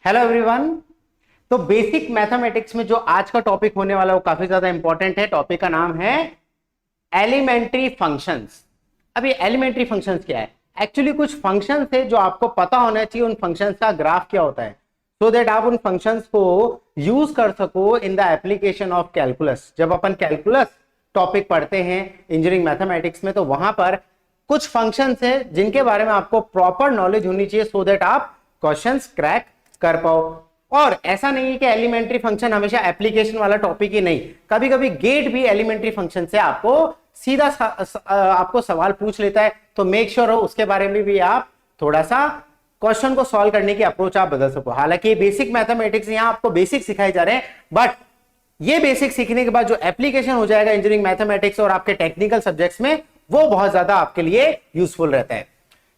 Hello everyone. तो basic mathematics में जो आज का टॉपिक होने वाला है वो काफी ज्यादा इंपॉर्टेंट है। टॉपिक का नाम है एलिमेंट्री फंक्शंस। अब ये एलिमेंट्री फंक्शंस क्या है? एक्चुअली कुछ फंक्शंस है जो आपको पता होना चाहिए उन फंक्शंस का ग्राफ क्या होता है, सो दैट आप उन फंक्शंस को यूज कर सको in the application of calculus. जब अपन कैलकुलस टॉपिक पढ़ते हैं इंजीनियरिंग मैथमेटिक्स में, तो वहां पर कुछ फंक्शंस है जिनके बारे में आपको प्रॉपर नॉलेज होनी चाहिए, सो दैट आप क्वेश्चंस क्रैक कर पाओ। और ऐसा नहीं है कि एलिमेंट्री फंक्शन हमेशा एप्लीकेशन वाला टॉपिक ही नहीं, कभी कभी गेट भी एलिमेंट्री फंक्शन से आपको सीधा आपको सवाल पूछ लेता है, तो मेक श्योर हो उसके बारे में भी आप थोड़ा सा क्वेश्चन को सॉल्व करने की अप्रोच आप बदल सको। हालांकि बेसिक मैथमेटिक्स यहां आपको बेसिक सिखाए जा रहे हैं, बट ये बेसिक सीखने के बाद जो एप्लीकेशन हो जाएगा इंजीनियरिंग मैथमेटिक्स और आपके टेक्निकल सब्जेक्ट्स में, वो बहुत ज्यादा आपके लिए यूजफुल रहता है।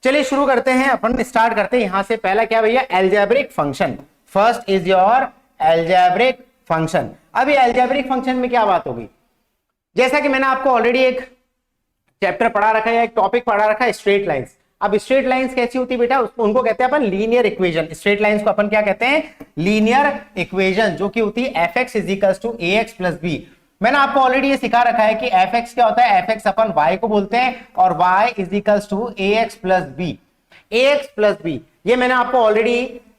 चलिए शुरू करते हैं, अपन स्टार्ट करते हैं यहां से। पहला क्या भैया? Algebraic function. First is your algebraic function. अब ये एल्जेब्रिक फंक्शन में क्या बात होगी? जैसा कि मैंने आपको ऑलरेडी एक चैप्टर पढ़ा रखा है या एक टॉपिक पढ़ा रखा है, स्ट्रेट लाइंस। अब स्ट्रेट लाइंस कैसी होती है बेटा? उनको कहते हैं अपन लीनियर इक्वेशन। स्ट्रेट लाइंस को अपन क्या कहते हैं? लीनियर इक्वेशन, जो कि होती है F x is equals to A x plus B. मैंने आपको ऑलरेडी ये सिखा रखा है कि एफ एक्स क्या होता है? एफ एक्स अपन वाई को बोलते हैं और Y is equals to A x plus B. A x plus B, ये मैंने आपको ऑलरेडी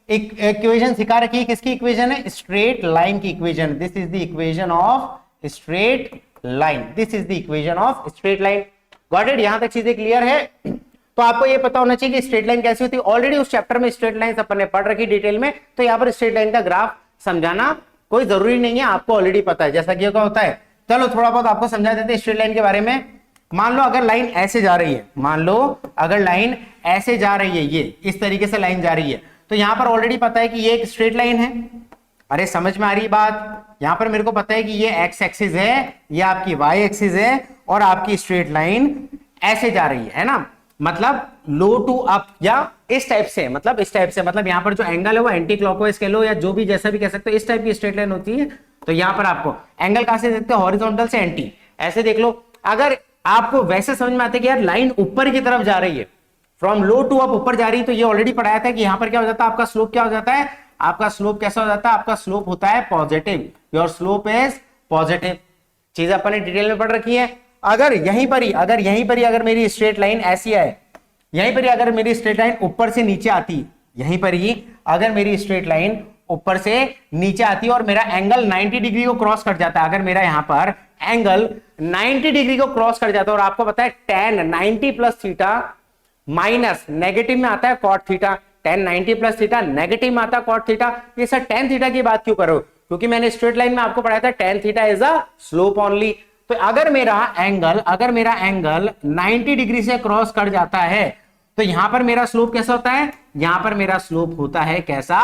एक इक्वेशन सिखा रखी है। किसकी इक्वेशन है? स्ट्रेट लाइन की equation. This is the equation of straight line. This is the equation of straight line. Got it? यहां तक चीजें क्लियर है? तो आपको ये पता होना चाहिए कि स्ट्रेट लाइन कैसी होती है। ऑलरेडी उस चैप्टर में स्ट्रेट लाइन अपन ने पढ़ रखी डिटेल में, तो यहां पर स्ट्रेट लाइन का ग्राफ समझाना कोई जरूरी नहीं है, आपको ऑलरेडी पता है जैसा कि क्या होता है। चलो थोड़ा बहुत आपको समझा देते हैं स्ट्रेट लाइन के बारे में। मान लो अगर लाइन ऐसे जा रही है, मान लो अगर लाइन ऐसे जा रही है, ये इस तरीके से लाइन जा रही है, तो यहां पर ऑलरेडी पता है कि ये एक स्ट्रेट लाइन है। अरे समझ में आ रही बात? यहां पर मेरे को पता है कि ये एक्स एक्सिस है, ये आपकी वाई एक्सिस है, और आपकी स्ट्रेट लाइन ऐसे जा रही है ना, मतलब लो टू अप या इस टाइप से, मतलब इस टाइप से, मतलब यहां पर जो एंगल है वो एंटी क्लॉकवाइज कह लो या जो भी जैसा भी कह सकते हो, इस टाइप की स्ट्रेट लाइन होती है। तो यहां पर आपको एंगल कहां से देखते हो? हॉरिजॉन्टल से एंटी, ऐसे देख लो। अगर आपको वैसे समझ में आता है कि यार लाइन ऊपर की तरफ जा रही है, फ्रॉम लो टू अप ऊपर जा रही है, तो ये ऑलरेडी पढ़ाया था कि यहां पर क्या हो जाता है? आपका स्लोप क्या हो जाता है? आपका स्लोप कैसा हो जाता है? आपका स्लोप होता है positive. Your slope is positive. चीजें अपन ने डिटेल में पढ़ रखी है। अगर यहीं पर ही अगर मेरी स्ट्रेट लाइन ऐसी है, यहीं पर ही अगर मेरी स्ट्रेट लाइन ऊपर से नीचे आती, यहीं पर ही अगर मेरी स्ट्रेट लाइन ऊपर से नीचे आती और मेरा एंगल 90 डिग्री को क्रॉस कर जाता है, अगर मेरा यहां पर एंगल 90 डिग्री को क्रॉस कर जाता है, और आपको पता है tan 90 plus theta minus negative में आता है cot theta, tan 90 plus theta negative में आता है कॉट थीटा। ये सर tan थीटा की बात क्यों करो? क्योंकि मैंने स्ट्रेट लाइन में आपको पढ़ाया था tan theta is a slope only. तो अगर मेरा एंगल 90 डिग्री से क्रॉस कर जाता है, तो यहां पर मेरा स्लोप कैसा होता है? यहां पर मेरा स्लोप होता है कैसा?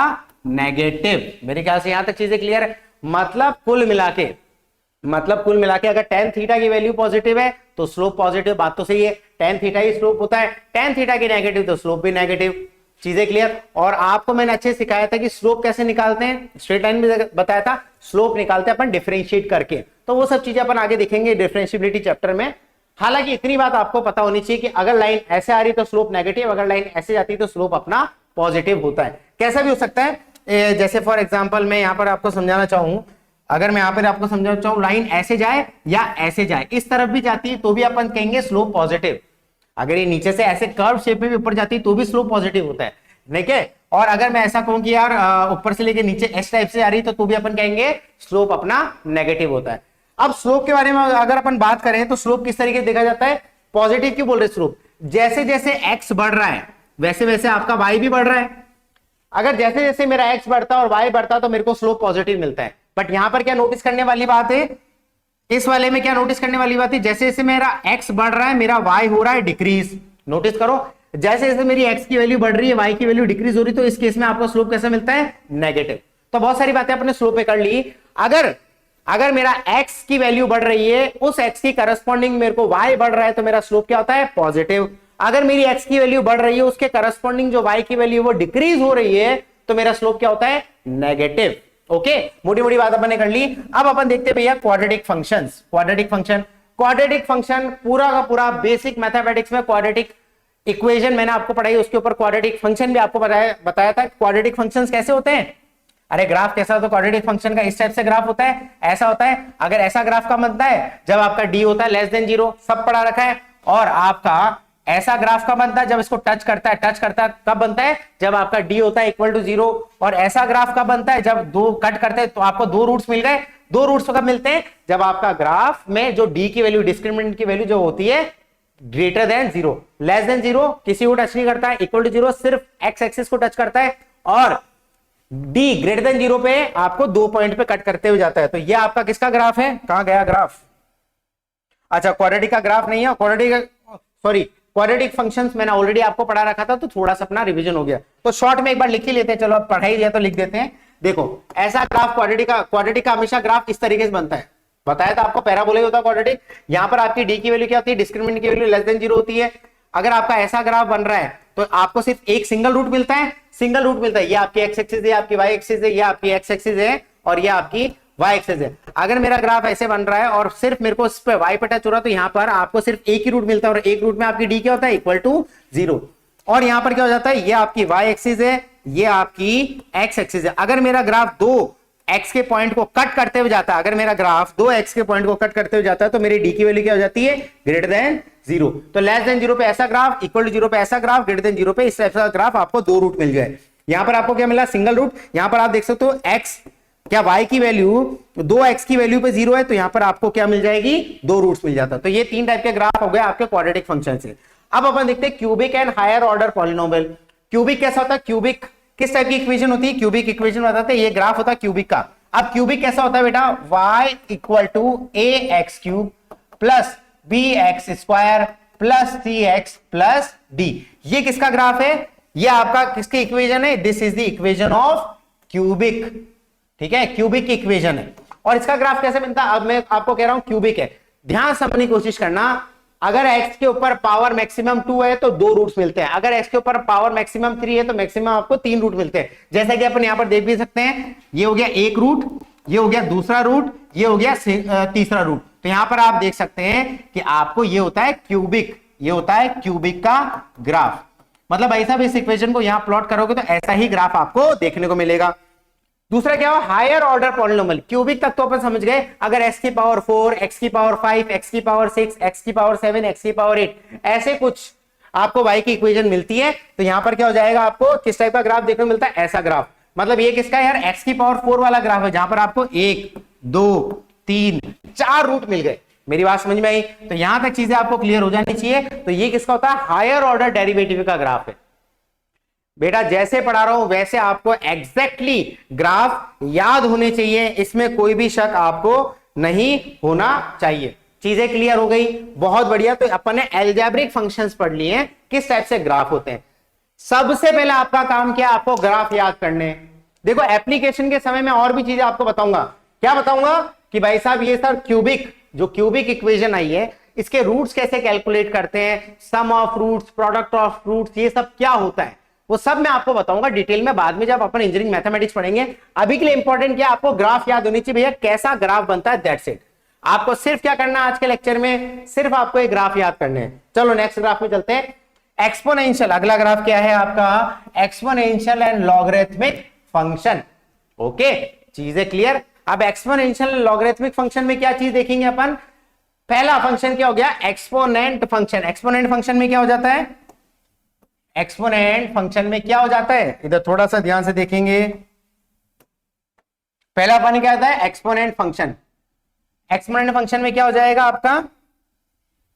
नेगेटिव। मेरे ख्याल से यहां तक चीजें क्लियर है। मतलब कुल मिला के अगर tan थीटा की वैल्यू पॉजिटिव है तो स्लोप पॉजिटिव, बात तो सही है। tan थीटा ही स्लोप होता है, tan थीटा की नेगेटिव तो स्लोप भी नेगेटिव। चीजें क्लियर? और आपको मैंने अच्छे से सिखाया था कि स्लोप कैसे निकालते हैं, स्ट्रेट लाइन में बताया था। स्लोप निकालते हैं अपन डिफरेंशिएट करके, तो वो सब चीजें अपन आगे देखेंगे डिफरेंशिएबिलिटी चैप्टर में। हालांकि इतनी बात आपको पता होनी चाहिए कि अगर लाइन ऐसे आ रही तो स्लोप नेगेटिव, अगर लाइन ऐसे जाती तो स्लोप अपना पॉजिटिव होता है। कैसा भी हो सकता है, जैसे फॉर एग्जांपल मैं यहां पर आपको समझाना चाहूं, अगर मैं यहां पर आपको समझाना चाहूं लाइन ऐसे जाए या ऐसे जाए, इस तरफ भी जाती है तो भी अपन कहेंगे स्लोप पॉजिटिव। अगर ये नीचे से ऐसे कर्व शेप में भी ऊपर जाती है तो भी स्लोप पॉजिटिव होता है, ठीक है। और अगर मैं ऐसा कहूं कि यार ऊपर से लेके नीचे एस टाइप से आ रही तो भी अपन कहेंगे स्लोप अपना नेगेटिव होता है। अब स्लोप के बारे में अगर अपन बात करें तो स्लोप किस तरीके से देखा जाता है? पॉजिटिव क्यों बोल रहे? स्लोप जैसे जैसे एक्स बढ़ रहा है वैसे वैसे आपका वाई भी बढ़ रहा है। अगर जैसे जैसे मेरा एक्स बढ़ता है और वाई बढ़ता है तो मेरे को स्लोप पॉजिटिव मिलता है। बट यहां पर क्या नोटिस करने वाली बात है? इस वाले में क्या नोटिस करने वाली बात है? जैसे जैसे मेरा एक्स बढ़ रहा है मेरा वाई हो रहा है डिक्रीज। नोटिस करो, जैसे जैसे मेरी एक्स की वैल्यू बढ़ रही है वाई की वैल्यू डिक्रीज हो रही है, तो इस केस में आपको स्लोप कैसा मिलता है? नेगेटिव। तो बहुत सारी बातें अपने स्लोप पे कर ली। अगर मेरा एक्स की वैल्यू बढ़ रही है, उस एक्स की करस्पॉन्डिंग मेरे को वाई बढ़ रहा है, तो मेरा स्लोप क्या होता है? पॉजिटिव। अगर मेरी एक्स की वैल्यू बढ़ रही है, उसके करस्पॉन्डिंग जो वाई की वैल्यू वो डिक्रीज हो रही है, तो मेरा स्लोप क्या होता है? नेगेटिव। ओके, मोटी मोटी बात अपन ने कर ली। अब अपन देखते हैं भैया क्वाड्रेटिक फंक्शंस। क्वाड्रेटिक फंक्शन पूरा का पूरा बेसिक मैथमेटिक्स में क्वाड्रेटिक इक्वेशन मैंने आपको पढ़ाई, उसके ऊपर क्वाड्रेटिक फंक्शन भी आपको बताया था। क्वाड्रेटिक फंक्शंस कैसे होते हैं? अरे ग्राफ कैसा होता है क्वाड्रेटिक फंक्शन का? इस टाइप से ग्राफ होता है, ऐसा होता है। अगर ऐसा ग्राफ का बनता है जब आपका डी होता है लेस देन 0, सब पढ़ा रखा है। और आपका ऐसा ग्राफ का बनता है जब इसको टच करता है कब बनता है? जब आपका डी होता है इक्वल टू 0। और ऐसा ग्राफ का बनता है जब दो कट करते हैं तो आपको दो रूट्स मिल गए। दो रूट्स कब मिलते हैं? जब आपका ग्राफ में जो डी की वैल्यू, डिस्क्रिमिनेंट की वैल्यू जो होती है ग्रेटर देन 0, लेस देन 0 किसी को टच नहीं करता है, इक्वल टू 0 सिर्फ एक्स एक्सिस को टच करता है, और डी ग्रेटर देन 0 पे आपको 2 पॉइंट पे कट करते हुए जाता है। तो ये आपका किसका ग्राफ है? कहां गया ग्राफ? अच्छा, क्वाड्रेटिक का ग्राफ नहीं है। क्वाड्रेटिक फंक्शंस मैंने ऑलरेडी आपको पढ़ा रखा था, तो थोड़ा सा अपना रिवीजन हो गया। तो शॉर्ट में एक बार लिख ही लेते हैं, चलो अब पढ़ाई दिया तो लिख देते हैं। देखो ऐसा ग्राफ क्वाड्रेटिक का हमेशा ग्राफ इस तरीके से बनता है। बताया था आपको, पैराबोला ही होता है क्वाड्रेटिक। यहां पर आपकी डी की वैल्यू क्या होती है? डिस्क्रिमिनेंट की वैल्यू लेस देन 0 होती है। अगर आपका ऐसा ग्राफ बन रहा है तो आपको सिर्फ एक सिंगल रूट मिलता है, ये आपकी एक्स एक्सिस है, आपकी वाई एक्सिस है, ये आपकी एक्स एक्सिस है, और ये आपकी वाई एक्सिस है। अगर मेरा ग्राफ ऐसे बन रहा है और सिर्फ मेरे को इस पे वाई पे टच हो रहा है, तो यहां पर आपको सिर्फ एक ही रूट मिलता है, और एक रूट में आपकी डी क्या होता है? Equal to 0। और यहां पर क्या हो जाता है? ये आपकी वाई एक्सिस है, ये आपकी एक्स एक्सिस है। अगर मेरा ग्राफ दो एक्स के पॉइंट को कट करते हुए जाता है, अगर मेरा ग्राफ दो एक्स के पॉइंट को कट करते हुए जाता है, तो मेरी डी की वैल्यू क्या हो जाती है? Greater than 0। तो लेस देन 0 पे ऐसा ग्राफ, इक्वल टू 0 पे ऐसा ग्राफ, ग्रेटर देन 0 पे इस टाइप का ग्राफ, आपको दो रूट मिल गए। यहां पर आपको क्या मिला? Single root. यहां पर आप देख सकते हो एक्स क्या y की वैल्यू, दो x की वैल्यू पे 0 है, तो यहां पर आपको क्या मिल जाएगी? दो रूट्स मिल जाता है। तो ये तीन टाइप के ग्राफ हो गए आपके क्वाड्रेटिक फंक्शन से। अब अपन देखते हैं cubic and higher order polynomial. Cubic कैसा होता है? क्यूबिक किस टाइप की इक्वेशन होती है? क्यूबिक इक्वेशन बताते हैं। ये ग्राफ होता है क्यूबिक का। अब क्यूबिक कैसा होता है बेटा? y equal to A x cube plus B x square plus C x plus D. ये किसका ग्राफ है? ये आपका किसकी इक्वेशन है? This is the equation of cubic. ठीक है, क्यूबिक की इक्वेशन है। और इसका ग्राफ कैसे बनता है? अब मैं आपको कह रहा हूं क्यूबिक है, ध्यान समझने की कोशिश करना। अगर x के ऊपर पावर मैक्सिमम 2 है तो दो रूट्स मिलते हैं, अगर x के ऊपर पावर मैक्सिमम 3 है तो मैक्सिमम आपको 3 रूट मिलते हैं। जैसा कि अपन यहां पर देख भी सकते हैं, ये हो गया एक रूट, ये हो गया दूसरा रूट, ये हो गया तीसरा रूट। तो यहां पर आप देख सकते हैं कि आपको ये होता है क्यूबिक, ये होता है क्यूबिक का ग्राफ। मतलब ऐसा भी इस इक्वेशन को यहां प्लॉट करोगे तो ऐसा ही ग्राफ आपको देखने को मिलेगा। दूसरा क्या हो? Higher order polynomial. क्यूबिक तक तो अपन समझ गए, अगर x की पावर 4, x की पावर 5, x की पावर 6, x की पावर 7, x की पावर 8, ऐसे कुछ आपको y की इक्वेशन मिलती है, तो यहां पर क्या हो जाएगा? आपको किस टाइप का ग्राफ देखने को मिलता है? ऐसा ग्राफ। मतलब ये किसका है यार? x की पावर 4 वाला ग्राफ है, जहां पर आपको 1 2 3 4 रूट मिल गए। मेरी बात समझ में आई? तो यहां तक चीजें आपको क्लियर हो जानी चाहिए। तो ये किसका होता है? हायर ऑर्डर डेरिवेटिव का ग्राफ है। बेटा जैसे पढ़ा रहा हूं वैसे आपको एग्जैक्टली ग्राफ याद होने चाहिए, इसमें कोई भी शक आपको नहीं होना चाहिए। चीजें क्लियर हो गई? बहुत बढ़िया। तो अपन ने एल्जेब्रिक फंक्शंस पढ़ लिए हैं, किस टाइप से ग्राफ होते हैं। सबसे पहले आपका काम क्या? आपको ग्राफ याद करने। देखो एप्लीकेशन के समय में और भी चीजें आपको बताऊंगा। क्या बताऊंगा? कि भाई साहब ये सर क्यूबिक, जो क्यूबिक इक्वेशन आई है, इसके रूट्स कैसे कैलकुलेट करते हैं, sum of roots, product of roots, ये सब क्या होता है, वो सब मैं आपको बताऊंगा डिटेल में बाद में, जब अपन इंजीनियरिंग मैथमेटिक्स पढ़ेंगे। अभी के लिए इंपॉर्टेंट क्या? आपको ग्राफ याद होनी चाहिए भैया, कैसा ग्राफ बनता है, दैट्स इट। आपको सिर्फ क्या करना है आज के लेक्चर में? सिर्फ आपको एक ग्राफ याद करने हैं। चलो नेक्स्ट ग्राफ में चलते हैं। एक्सपोनेंशियल, अगला ग्राफ क्या है आपका? Exponential and logarithmic function. Okay, चीजें क्लियर? अब एक्सपोनेंशियल लॉगरिथमिक फंक्शन में क्या चीज देखेंगे अपन? पहला फंक्शन क्या हो गया? Exponent function. एक्सपोनेंट फंक्शन में क्या हो जाता है? एक्सपोनेंट फंक्शन में क्या हो जाता है? इधर थोड़ा सा ध्यान से देखेंगे। पहला अपन क्या आता है? Exponent function. एक्सपोनेंट फंक्शन में क्या हो जाएगा आपका?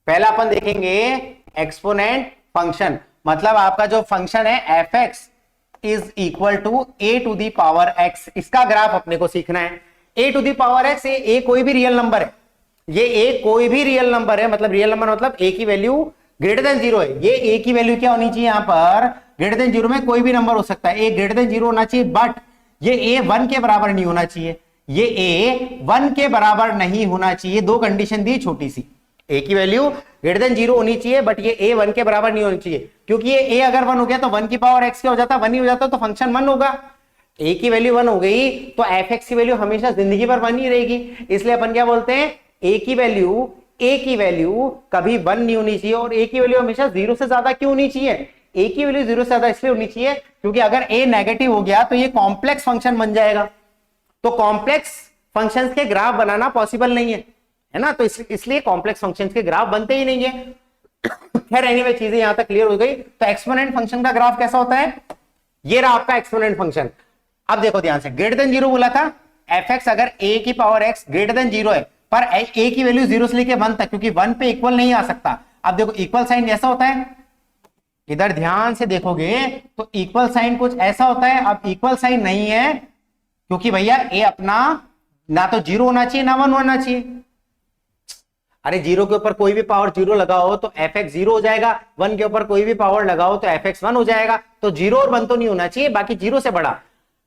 पहला अपन देखेंगे एक्सपोनेंट फंक्शन, मतलब आपका जो फंक्शन है F x is equal to A to the power x. इसका ग्राफ अपने को सीखना है। ए टू दी पावर एक्स, ए कोई भी रियल नंबर है, ये ए कोई भी रियल नंबर है, मतलब रियल नंबर मतलब ए की वैल्यू ग्रेटर देन 0 है। ये ए की वैल्यू क्या होनी चाहिए? यहां पर ग्रेटर देन 0 में कोई भी नंबर हो सकता है, ए ग्रेटर देन 0 होना चाहिए, बट ये ए 1 के बराबर नहीं होना चाहिए। ये ए 1 के बराबर नहीं होना चाहिए। दो कंडीशन दी छोटी सी, ए की वैल्यू ग्रेटर देन 0 होनी चाहिए, बट ये ए 1 के बराबर नहीं होनी चाहिए, क्योंकि ये ए अगर 1 हो गया तो 1 की पावर एक्स क्या हो जाता है? 1 ही हो जाता, तो फंक्शन 1 होगा। ए की वैल्यू 1 हो गई तो एफ एक्स की वैल्यू हमेशा जिंदगी भर 1 ही रहेगी। इसलिए अपन क्या बोलते हैं? ए की वैल्यू ए की वैल्यू कभी 1 नहीं होनी चाहिए, और ए की वैल्यू हमेशा 0 से ज्यादा क्यों होनी चाहिए? ए की वैल्यू 0 से ज्यादा इसलिए होनी चाहिए क्योंकि अगर ए नेगेटिव हो गया तो ये कॉम्प्लेक्स फंक्शन बन जाएगा, तो कॉम्प्लेक्स फंक्शंस के ग्राफ बनाना पॉसिबल नहीं है ना, तो इसलिए कॉम्प्लेक्स फंक्शंस के ग्राफ बनते ही नहीं है। खैर एनीवे चीजें यहां तक क्लियर हो गई। तो एक्सपोनेंट फंक्शन का ग्राफ कैसा होता है? ये रहा आपका एक्सपोनेंट फंक्शन। अब देखो ध्यान से, ग्रेटर देन 0 बोला था, एफ एक्स अगर ए की पावर एक्स ग्रेटर देन 0 है, पर ए की वैल्यू 0 से लेके 1 तक, क्योंकि 1 पे इक्वल नहीं आ सकता। अब देखो इक्वल साइन ऐसा होता है, इधर ध्यान से देखोगे तो इक्वल साइन कुछ ऐसा होता है। अब इक्वल साइन नहीं है क्योंकि भैया ए अपना ना तो 0 होना चाहिए ना 1 होना चाहिए। अरे 0 के ऊपर कोई भी पावर 0 लगाओ तो एफ एक्स 0 हो जाएगा, 1 के ऊपर कोई भी पावर लगाओ तो एफ एक्स 1 हो जाएगा। तो 0 और 1 तो नहीं होना चाहिए, बाकी 0 से बड़ा।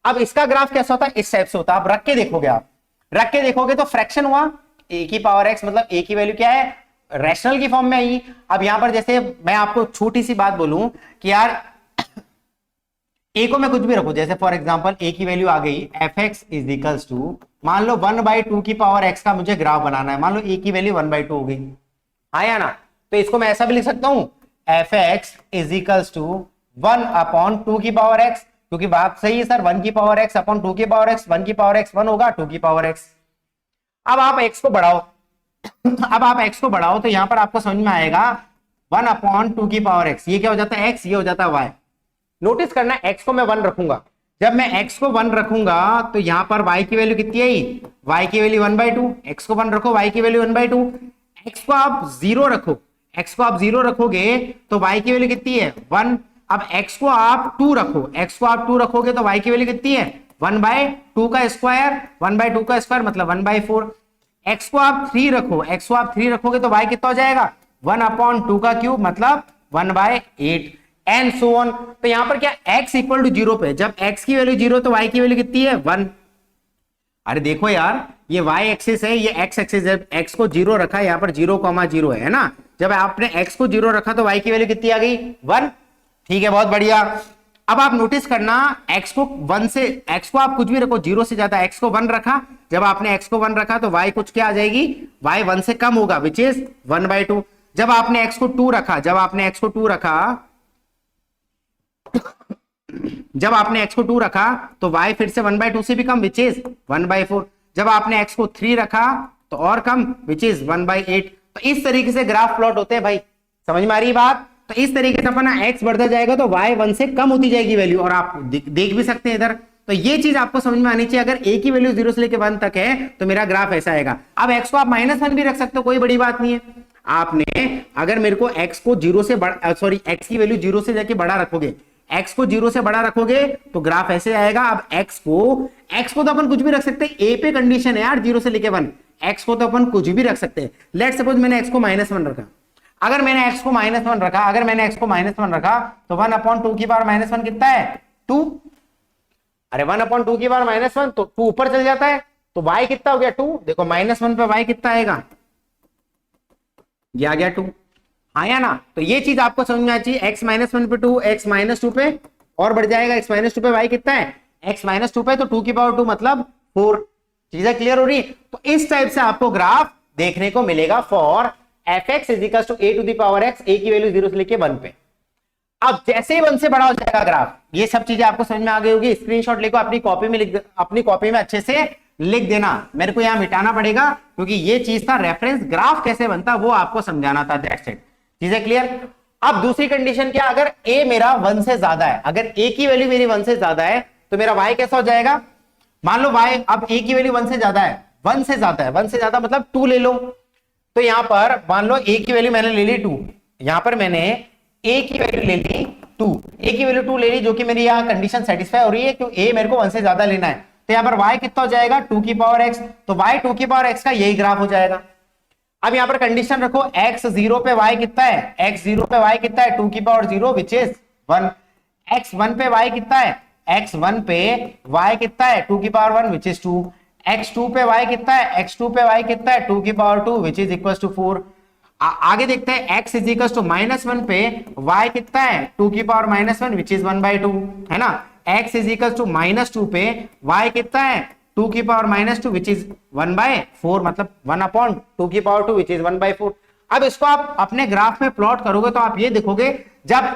अब इसका ग्राफ कैसा होता है? इस टाइप से होता है। आप रख के देखोगे, आप रख के देखोगे तो फ्रैक्शन हुआ ए की पावर एक्स, मतलब ए की वैल्यू क्या है? रैशनल की फॉर्म में आई। अब यहां पर जैसे मैं आपको छोटी सी बात बोलूं कि यार ए को मैं कुछ भी रखूं, जैसे फॉर एग्जांपल ए की वैल्यू आ गई F x is equals to, मान लो 1/2 की पावर एक्स का मुझे ग्राफ बनाना है, मान लो ए की वैल्यू 1/2 हो गई, हाँ या ना? तो इसको मैं ऐसा भी लिख सकता हूं, F x is equals to 1/2 की पावर एक्स, क्योंकि बात सही है सर, 1 की पावर एक्स अपॉन 2 की पावर एक्स, 1 की पावर एक्स 1 होगा, 2 की पावर एक्स। अब आप एक्स को बढ़ाओ अब आप एक्स को बढ़ाओ तो यहां पर आपको समझ में आएगा 1/2 की पावर एक्स, ये क्या हो जाता है? एक्स, ये हो जाता है वाई। नोटिस करना, एक्स को मैं 1 रखूंगा, जब मैं एक्स को 1 रखूंगा तो यहां पर y की वैल्यू कितनी आई? y की वैल्यू 1/2, एक्स को 1 रखो, y की वैल्यू 1/2। एक्स को आप 0 रखो, एक्स को आप 0 रखोगे तो y की वैल्यू कितनी है? 1। अब एक्स को आप 2 रखो, एक्स को आप 2 रखोगे तो y की वैल्यू कितनी है? 1/2 का स्क्वायर, 1/2 का स्क्वायर मतलब 1/4। एक्स को आप 3 रखो, एक्स को आप 3 रखोगे तो y कितना हो जाएगा? 1/2 का क्यूब मतलब 1/8 एंड सो ऑन। तो यहां पर क्या x इक्वल टू 0 पे, जब x की वैल्यू 0 तो y की वैल्यू कितनी है? 1। अरे देखो यार, ये y एक्सिस है, ये x एक्सिस है, x को 0 रखा है, यहां पर 0,0 है ना? जब आपने x को 0 रखा तो y की वैल्यू कितनी आ गई? 1। ठीक है, बहुत बढ़िया। अब आप नोटिस करना, x को 1 से, x को आप कुछ भी रखो 0 से ज्यादा, x को 1 रखा, जब आपने x को 1 रखा तो y कुछ क्या आ जाएगी? y 1 से कम होगा, विच इज 1/2। जब आपने x को 2 रखा, जब आपने x को 2 रखा जब आपने x को 2 रखा तो y फिर से 1/2 से भी कम, विच इज 1/4। जब आपने x को 3 रखा तो और कम, विच इज 1/8। तो इस तरीके से ग्राफ प्लॉट होते हैं भाई, समझ में आ रही बात? तो इस तरीके से अपना x बढ़ता जाएगा तो y 1 से कम होती जाएगी वैल्यू, और आप देख भी सकते हैं इधर। तो ये चीज आपको समझ में आनी चाहिए, अगर a की वैल्यू 0 से लेकर 1 तक है तो मेरा ग्राफ ऐसा आएगा। अब x को आप -1 भी रख सकते हो, कोई बड़ी बात नहीं है। आपने अगर मेरे को x को 0 से सॉरी x की वैल्यू 0 से जाके बड़ा रखोगे, x को 0 से बड़ा रखोगे तो ग्राफ ऐसे आएगा। अब x को तो अपन कुछ भी रख सकते हैं, a पे कंडीशन है यार 0 से लेके 1, x को तो अपन कुछ भी रख सकते हैं। लेट्स सपोज मैंने x को -1 रखा, अगर मैंने x को -1 रखा, अगर मैंने x को -1 रखा तो 1/2 की पावर -1 कितना है? 2। अरे 1/2 की पावर -1 तो 2 ऊपर चल जाता है, तो y कितना हो गया? 2। देखो -1 पे y कितना आएगा? ये आ गया 2, हाँ या ना? तो ये चीज आपको समझ में आनी चाहिए, x -1 पे 2, x -2 पे और बढ़ जाएगा, x -2 पे y कितना है? x -2 पे तो 2 की पावर 2 मतलब 4। चीजें क्लियर हो रही? तो इस टाइप से आपको ग्राफ देखने को मिलेगा for f x is equal to a to the power x, a की वैल्यू 0 से लेके 1 पे। अब जैसे ही 1 से बड़ा हो जाएगा ग्राफ, ये सब चीजें आपको समझ में आ गई होगी। स्क्रीनशॉट लेको अपनी कॉपी में अपनी कॉपी में अच्छे से लिख देना, मेरे को यहां मिटाना पड़ेगा क्योंकि ये चीज था रेफरेंस ग्राफ कैसे बनता वो आपको समझाना था। That's it. चीजें क्लियर? अब दूसरी कंडीशन क्या, अगर a मेरा 1 से ज्यादा है, अगर a की वैल्यू मेरी 1 से ज्यादा है तो मेरा y कैसा हो जाएगा? मान लो y, अब a की वैल्यू 1 से ज्यादा है, 1 से ज्यादा है, 1 से ज्यादा मतलब 2 ले लो। तो यहां पर मान लो a की वैल्यू मैंने ले ली 2, यहां पर मैंने a की वैल्यू ले ली 2, a की वैल्यू 2 ले ली, जो कि मेरी यहां कंडीशन सेटिस्फाई हो रही है क्योंकि a मेरे को 1 से ज्यादा लेना है। तो यहां पर y कितना हो जाएगा? 2 की पावर x, तो y 2 की पावर x का यही ग्राफ हो जाएगा। अब यहां पर कंडीशन रखो, x 0 पे y कितना है? x 0 पे y कितना है? 2 की पावर 0 विच इज 1। x 1 पे y कितना है? x 1 पे y कितना है? 2 की पावर 1 विच इज 2। x 2 पे y कितना है? x 2 पे y कितना है? 2 की power 2 which is equal to 4। आगे देखते हैं, x इज इक्वल टू -1 पे y कितना है? 2 की पावर -1 विच इज 1/2 है ना। x इज इक्वल टू -2 पे y कितना है? टू की पावर -2 विच इज 1/4, मतलब 1/2 की पावर 2 विच इज 1/4। अब इसको आप अपने ग्राफ में प्लॉट करोगे तो आप ये देखोगे जब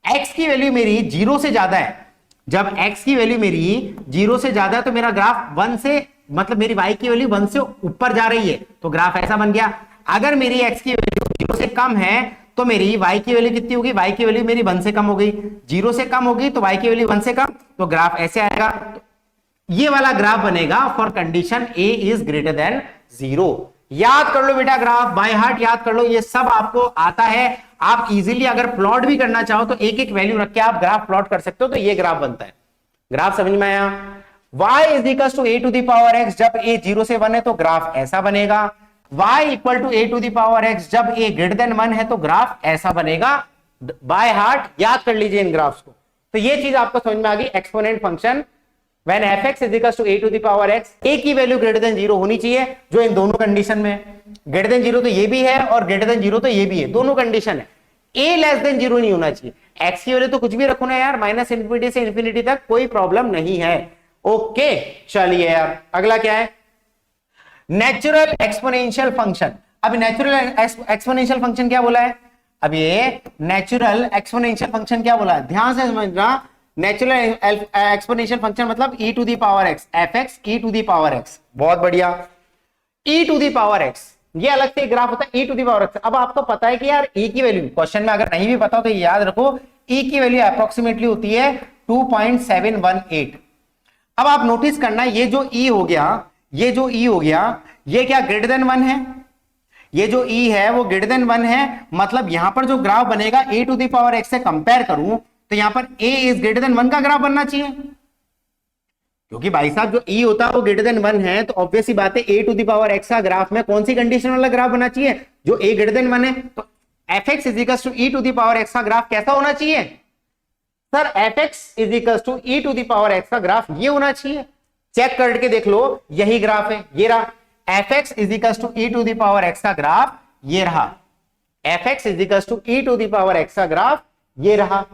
x की वैल्यू मेरी 0 से ज्यादा है, जब x की वैल्यू मेरी 0 से ज्यादा है तो मेरा ग्राफ 1 से, मतलब मेरी y की वैल्यू 1 से ऊपर जा रही है तो ग्राफ ऐसा बन गया। अगर मेरी x की वैल्यू 0 से कम है तो मेरी y की वैल्यू कितनी होगी, y की वैल्यू मेरी 1 से कम हो गई, 0 से कम होगी तो y की वैल्यू 1 से कम, तो ग्राफ ऐसे आएगा। तो ये वाला ग्राफ बनेगा for condition a is greater than 0। याद कर लो बेटा, ग्राफ बाय हार्ट याद कर लो, ये सब आपको आता है। आप इजीली अगर प्लॉट भी करना चाहो तो एक एक वैल्यू रख के आप ग्राफ प्लॉट कर सकते हो, तो ये ग्राफ बनता है। ग्राफ समझ में आया? y is equal to a to the power x, जब a 0 से 1 है तो ग्राफ ऐसा बनेगा। y equal to a to the power x, जब a ग्रेटर देन 1 है तो ग्राफ ऐसा बनेगा। बाय हार्ट याद कर लीजिए इन ग्राफ्स को। तो ये चीज आपको समझ में आ गई। Exponent function when fx is equals to a to the power x, a की वैल्यू ग्रेटर देन 0 होनी चाहिए, जो इन दोनों कंडीशन में, ग्रेटर देन 0 तो ये भी है और ग्रेटर देन 0 तो ये भी है, दोनों कंडीशन है। a लेस देन 0 नहीं होना चाहिए। x की वैल्यू तो कुछ भी रखो ना यार, -∞ से इंफिनिटी तक कोई प्रॉब्लम नहीं है। ओके चलिए यार, अगला क्या है? Natural exponential function. अभी नेचुरल एक्सपोनेंशियल फंक्शन क्या बोला है? अब ये नेचुरल एक्सपोनेंशियल फंक्शन क्या बोला है, ध्यान से समझना। नेचुरल एक्सपोनेंशियल फंक्शन मतलब e to the power x, fx e to the power x। बहुत बढ़िया, e to the power x, ये अलग से ग्राफ होता है e to the power x। अब आपको पता है कि यार e की वैल्यू, क्वेश्चन में अगर नहीं भी पता हो तो याद रखो, e की वैल्यू अप्रोक्सीमेटली होती है 2.718। अब आप नोटिस करना, ये जो e हो गया, ये जो e हो गया, ये क्या ग्रेटर देन 1 है? ये जो e है वो ग्रेटर देन 1 है, मतलब यहां पर जो ग्राफ बनेगा a to the power x से कंपेयर करूं तो यहां पर a इज ग्रेटर देन 1 का ग्राफ बनना चाहिए, क्योंकि भाई साहब जो e होता है वो ग्रेटर देन 1 है, तो ऑब्वियस सी बात है a to the power x का ग्राफ में कौन सी कंडीशन वाला ग्राफ बनना चाहिए, जो a ग्रेटर देन 1 है। तो fx is equal to e to the power x का ग्राफ कैसा होना चाहिए sir? fx is equal to e to the power x का ग्राफ ये होना चाहिए। चेक करके देख लो, यही ग्राफ है, ये रहा। fx is equal to e to the power x का ग्राफ ये रहा। fx is equal to e to the power x का ग्राफ ये रहा।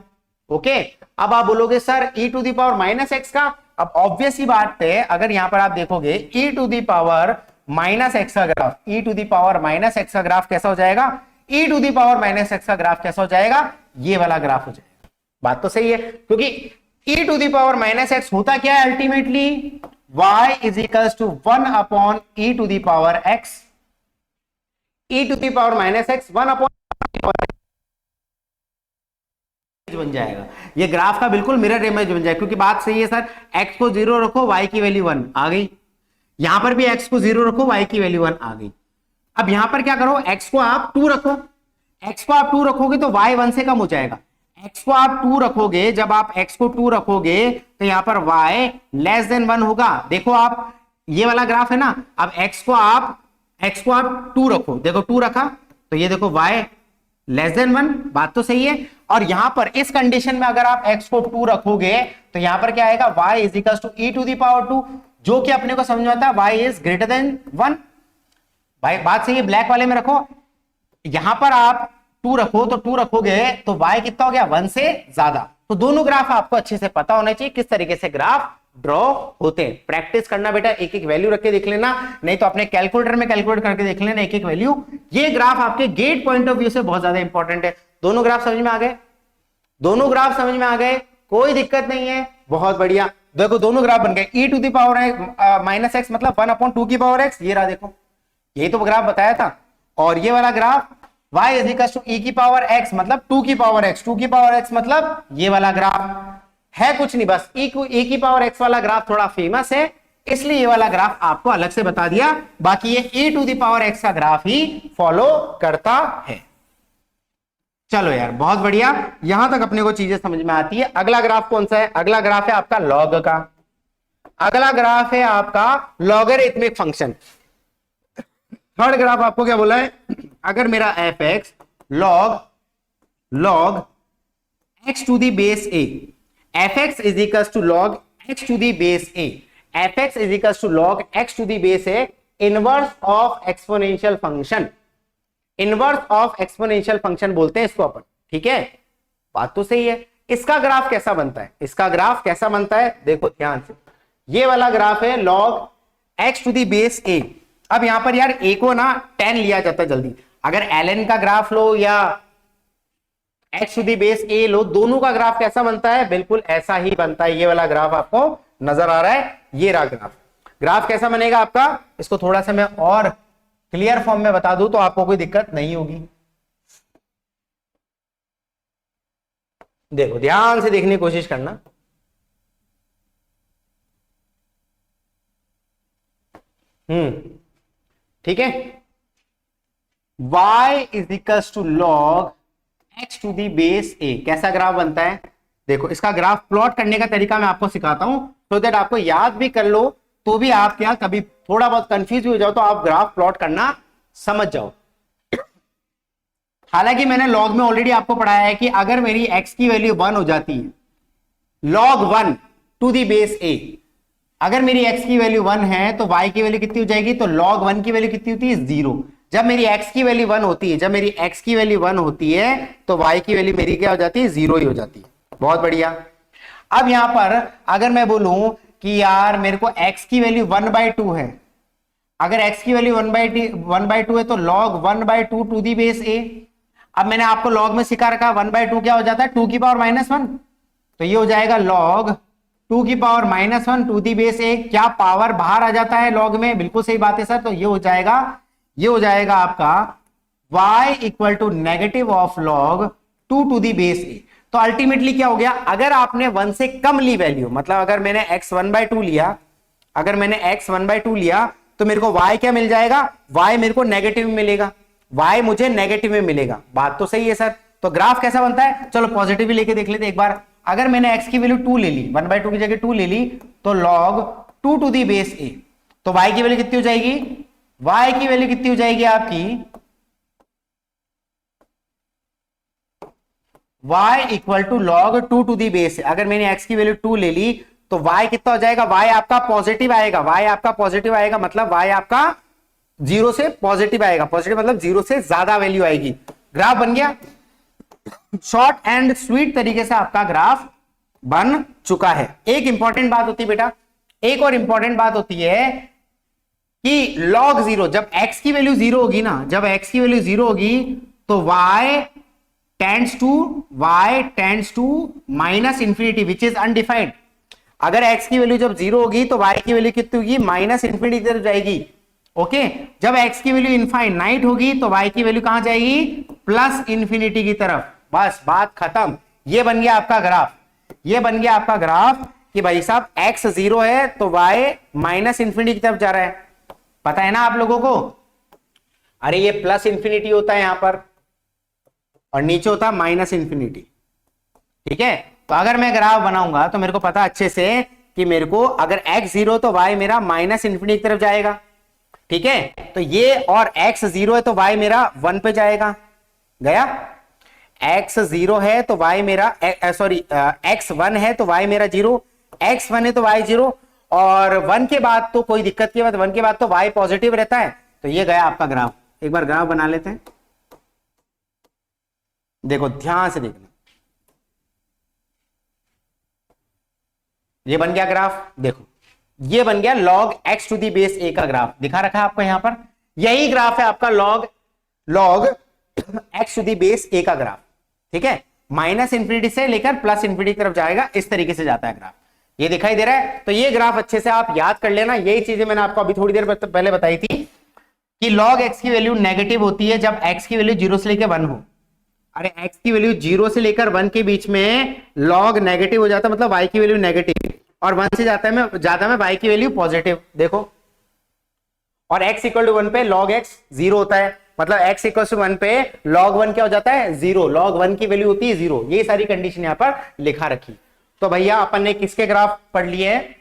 ओके अब आप बोलोगे sir e to the power -x का, अब ऑब्वियस ही बात है, अगर यहां पर आप देखोगे e to the power -x का graph, e to the power -x का ग्राफ कैसा हो जाएगा? e to the power -x का ग्राफ कैसा हो जाएगा? ये वाला ग्राफ हो जाएगा। बात तो सही है, क्योंकि e to the power -x होता क्या है ultimately? y is equal to 1 upon e to the power x, e to the power -x 1 upon बन जाएगा। ये ग्राफ का बिल्कुल मिरर इमेज बन जाएगा, क्योंकि बात सही है सर, x को 0 रखो y की वैल्यू 1 आ गई, यहां पर भी x को 0 रखो y की वैल्यू 1 आ गई। अब यहां पर क्या करो, x को आप 2 रखो, x को आप 2 रखोगे तो y 1 से कम हो जाएगा। x को आप 2 रखोगे, जब आप x को 2 रखोगे तो यहां पर y लेस देन 1 होगा। देखो आप ये वाला ग्राफ है ना, अब x को आप 2 रखो, देखो 2 रखा तो ये देखो y लेस देन 1, बात तो सही है। और यहां पर इस कंडीशन में अगर आप x को 2 रखोगे तो यहां पर क्या आएगा? y is equal to e to the power 2, जो कि अपने को समझ में आता है y इज ग्रेटर देन 1। भाई बात सही है, ब्लैक वाले में रखो, यहां पर आप 2 रखो तो 2 रखोगे तो y कितना हो गया? 1 से ज्यादा। तो दोनों ग्राफ आपको अच्छे से पता होना चाहिए किस तरीके से ग्राफ ड्रॉ होते हैं। प्रैक्टिस करना बेटा, एक एक वैल्यू रख के देख लेना, नहीं तो अपने कैलकुलेटर में कैलकुलेट करके देख लेना एक एक वैल्यू। ये ग्राफ आपके गेट पॉइंट ऑफ व्यू से बहुत ज्यादा इंपॉर्टेंट है। दोनों ग्राफ समझ में आ गए? दोनों ग्राफ समझ में आ गए, कोई दिक्कत नहीं है, बहुत बढ़िया। देखो दोनों ग्राफ बन गए, e to the power -x मतलब 1 अपॉन 2 की पावर x, ये रहा देखो, यही तो ग्राफ बताया था। और ये वाला graph y is equal to e की पावर x मतलब 2 की पावर x, 2 की पावर x मतलब ये वाला ग्राफ है, कुछ नहीं, बस e की पावर x वाला ग्राफ थोड़ा फेमस है इसलिए ये वाला ग्राफ आपको अलग से बता दिया, बाकी ये e to the power x का ग्राफ ही फॉलो करता है। चलो यार बहुत बढ़िया, यहां तक अपने को चीजें समझ में आती है। अगला ग्राफ कौन सा है? अगला ग्राफ है आपका लॉग का। अगला ग्राफ है आपका लॉगरिथमिक फंक्शन। थर्ड ग्राफ आपको क्या बोला है? अगर मेरा fx log x to the base a, fx is equal to log x to the base a, fx is equal to log x to the base a, inverse of exponential function. Inverse of exponential function बोलते हैं इसको अपन, ठीक है, बात तो सही है। इसका ग्राफ कैसा बनता है? इसका ग्राफ कैसा बनता है देखो ध्यान से, ये वाला ग्राफ है log x to the base a। अब यहां पर यार a को ना 10 लिया जाता है जल्दी, अगर ln का ग्राफ लो या x to the base a लो, दोनों का ग्राफ कैसा बनता है, बिल्कुल ऐसा ही बनता है। ये वाला ग्राफ आपको नजर आ रहा है, ये रहा ग्राफ। ग्राफ कैसा बनेगा आपका, इसको थोड़ा सा मैं और क्लियर फॉर्म में बता दूं तो आपको कोई दिक्कत नहीं होगी। देखो ध्यान से देखने की कोशिश करना। ठीक है, y is equals to log x to the base a। कैसा ग्राफ बनता है, देखो इसका ग्राफ प्लॉट करने का तरीका मैं आपको सिखाता हूं, सो दैट आपको याद भी कर लो, तो भी आप क्या कभी थोड़ा बहुत कंफ्यूज हो जाओ तो आप ग्राफ प्लॉट करना समझ जाओ। हालांकि मैंने लॉग में ऑलरेडी आपको पढ़ाया है कि अगर मेरी x की वैल्यू 1 हो जाती है, log 1 to the base a, अगर मेरी x की वैल्यू 1 है तो y की वैल्यू कितनी हो जाएगी, तो log 1 की वैल्यू कितनी होती है, 0। जब मेरी x की वैल्यू 1 होती है, जब मेरी x की वैल्यू 1 होती है तो y की वैल्यू मेरी क्या हो जाती है, 0 ही हो जाती है। बहुत बढ़िया। अब यहां पर अगर मैं बोलूं कि यार मेरे को x की वैल्यू 1/2 है, अगर x की वैल्यू 1/2 है तो log 1/2 to the base a। अब मैंने आपको लॉग में सिखा रखा 1/2 क्या हो जाता है, 2 की पावर -1, तो ये हो जाएगा log 2 की power -1 to the base a। क्या पावर बाहर आ जाता है लॉग में, बिल्कुल सही बात है सर। तो ये हो जाएगा आपका y equal to negative of log 2 to the base a। तो अल्टीमेटली क्या हो गया, अगर आपने 1 से कम ली वैल्यू, मतलब अगर मैंने x 1/2 लिया, अगर मैंने x 1/2 लिया तो मेरे को y क्या मिल जाएगा, y मेरे को नेगेटिव में मिलेगा, y मुझे नेगेटिव में मिलेगा। बात तो सही है सर। तो ग्राफ कैसा बनता है, चलो पॉजिटिव ही लेके देख लेते एक बार। अगर मैंने x की वैल्यू 2 ले ली, 1/2 की जगह 2 ले ली, तो log 2 to the base a, तो y की वैल्यू कितनी हो जाएगी, y की वैल्यू कितनी हो जाएगी आपकी, y equal to log 2 to the base a। अगर मैंने x की वैल्यू 2 ले ली तो y कितना हो जाएगा, y आपका पॉजिटिव आएगा, y आपका पॉजिटिव आएगा, मतलब y आपका 0 से पॉजिटिव आएगा, पॉजिटिव मतलब 0 से ज्यादा वैल्यू आएगी। ग्राफ बन गया, शॉर्ट एंड स्वीट तरीके से आपका ग्राफ बन चुका है। एक इंपॉर्टेंट बात होती है बेटा, एक और इंपॉर्टेंट बात होती है कि log 0, जब x की वैल्यू 0 होगी ना, जब x की वैल्यू 0 होगी तो y tends to minus infinity which is undefined. अगर x की वैल्यू जब 0 होगी तो y की वैल्यू कितनी होगी, माइनस इंफिनिटी की तरफ जाएगी। ओके, जब x की वैल्यू इनफाइनाइट होगी तो y की वैल्यू कहां जाएगी, प्लस इंफिनिटी की तरफ। बस बात खत्म। ये बन गया आपका ग्राफ, ये बन गया आपका ग्राफ कि भाई साहब x 0 है तो y माइनस इंफिनिटी की तरफ जा रहा है। पता है ना आप लोगों को, अरे ये प्लस इंफिनिटी होता है यहां पर और नीचे होता है माइनस इंफिनिटी। ठीक है, तो अगर मैं ग्राफ बनाऊंगा तो मेरे को पता अच्छे से कि मेरे को अगर x 0 तो y मेरा माइनस इंफिनिटी की तरफ जाएगा। ठीक है, तो ये और x 0 है तो y मेरा 1 पे जाएगा, गया। x 0 है तो y मेरा सॉरी x 1 है तो y मेरा 0, x 1 है तो y 0, और 1 के बाद तो कोई दिक्कत की बात, 1 के बाद तो y पॉजिटिव रहता है। तो ये गया आपका ग्राफ। एक बार ग्राफ बना लेते हैं, देखो ध्यान से देखना। ये बन गया ग्राफ, देखो ये बन गया log x to the base a का ग्राफ दिखा रखा है आपको यहां पर। यही ग्राफ है आपका log x to the base a का ग्राफ। ठीक है, माइनस इंफिनिटी से लेकर प्लस इंफिनिटी की तरफ जाएगा, इस तरीके से जाता है ग्राफ। ये दिखाई दे रहा है, तो ये ग्राफ अच्छे से आप याद कर लेना। यही चीजें मैंने आपको अभी थोड़ी देर पहले बताई थी कि log x की वैल्यू नेगेटिव होती है जब x की वैल्यू 0 से लेकर 1 हो। अरे x की वैल्यू 0 से लेकर 1 के बीच में log नेगेटिव हो जाता है, मतलब y की वैल्यू नेगेटिव, और 1 से ज्यादा में y की वैल्यू पॉजिटिव। देखो, और x इक्वल टू 1 पे log x 0 होता है, मतलब x इक्वल टू 1 पे log 1 क्या हो जाता है, 0। log 1 की वैल्यू होती है 0। ये सारी कंडीशन यहां पर लिखा रखी। तो भैया अपन ने किसके ग्राफ पढ़ लिए हैं,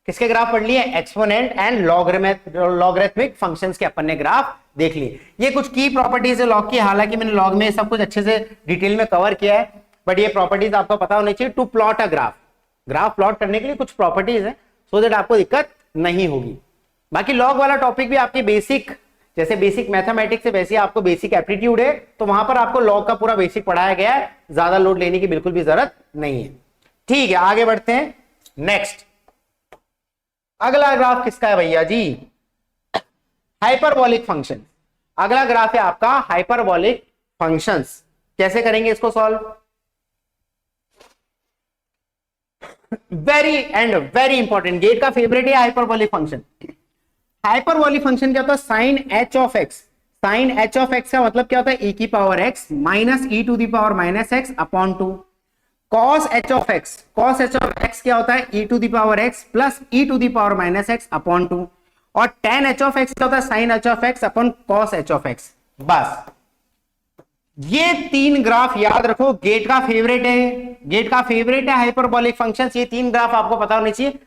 किसके ग्राफ पढ़ लिए, एक्सपोनेंट एंड लॉगरिथमिक फंक्शंस के अपन ने ग्राफ देख लिए। ये कुछ की प्रॉपर्टीज है लॉग की, हालांकि मैंने लॉग में सब कुछ अच्छे से डिटेल में कवर किया है, बट ये प्रॉपर्टीज आपको पता होनी चाहिए to plot a graph. Graph plot करने के लिए कुछ प्रॉपर्टीज है, सो दैट आपको दिक्कत नहीं होगी। बाकी लॉग वाला टॉपिक भी आपकी बेसिक, जैसे बेसिक मैथमेटिक्स है वैसे आपको बेसिक एप्टीट्यूड है, तो वहां पर आपको लॉग का पूरा बेसिक पढ़ाया गया है, ज्यादा लोड लेने की बिल्कुल भी जरूरत नहीं है। ठीक है, आगे बढ़ते हैं। नेक्स्ट अगला ग्राफ किसका है भैया जी? Hyperbolic function. अगला ग्राफ है आपका हाइपरबोलिक फंक्शंस। कैसे करेंगे इसको solve? Very and very important, GATE का फेवरेट है हाइपरबोलिक फंक्शन। हाइपरबोलिक फंक्शन क्या होता है? Sine H of X. Sine H of X का मतलब क्या होता है? ई की power X minus E to the power minus x upon two. Cos H of X, cos H of x क्या होता है? ई to the power x plus e to the power minus x upon two. और tan h of x क्या होता है? Sine H of x upon cos H of x. बस ये तीन ग्राफ याद रखो, गेट का फेवरेट है, गेट का फेवरेट है हाइपरबोलिक फंक्शंस। ये तीन ग्राफ आपको पता होने चाहिए।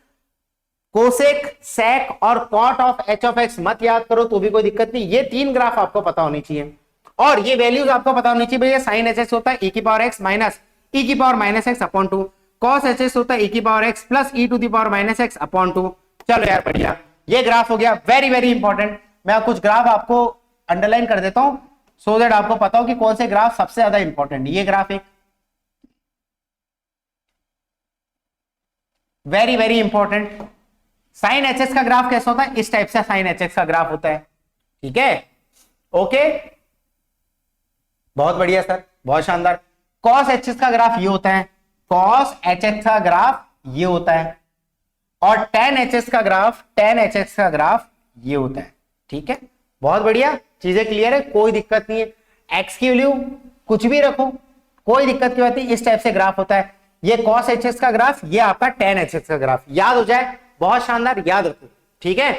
कोसेक, सेक और cot of h of x मत याद करो तो भी कोई दिक्कत नहीं, ये तीन ग्राफ आपको पता होनी चाहिए। और ये वैल्यूज आपको पता होनी चाहिए भैया। साइन एच एक्स होता है ई की पावर एक्स माइनस ई की power minus x upon two. Cos h x होता है ई की power x plus e to the power minus x upon two. चलो यार बढ़िया, ये ग्राफ हो गया वेरी वेरी इंपॉर्टेंट। मैं कुछ ग्राफ आपको अंडरलाइन कर देता हूं सो दैट आपको पता हो कि कौन से ग्राफ सबसे ज्यादा इंपॉर्टेंट। ये ग्राफ एक very very important. Sine h x का ग्राफ कैसा होता है? इस टाइप से साइन एच एक्स का ग्राफ होता है। ठीक है, ओके, बहुत बढ़िया सर, बहुत शानदार। कॉस एच एक्स का ग्राफ ये होता है, कॉस एच एक्स का ग्राफ ये होता है। और टेन एच एक्स का ग्राफ, टेन एच एक्स का ग्राफ ये होता है। ठीक है, बहुत बढ़िया, चीजें क्लियर है, कोई दिक्कत नहीं है। एक्स की वैल्यू कुछ भी रखो, कोई दिक्कत की बात नहीं। इस टाइप से ग्राफ होता है। ये कॉस एच एक्स का ग्राफ, ये आपका टेन एच एक्स का ग्राफ। याद हो जाए, बहुत शानदार, याद रखो। ठीक है,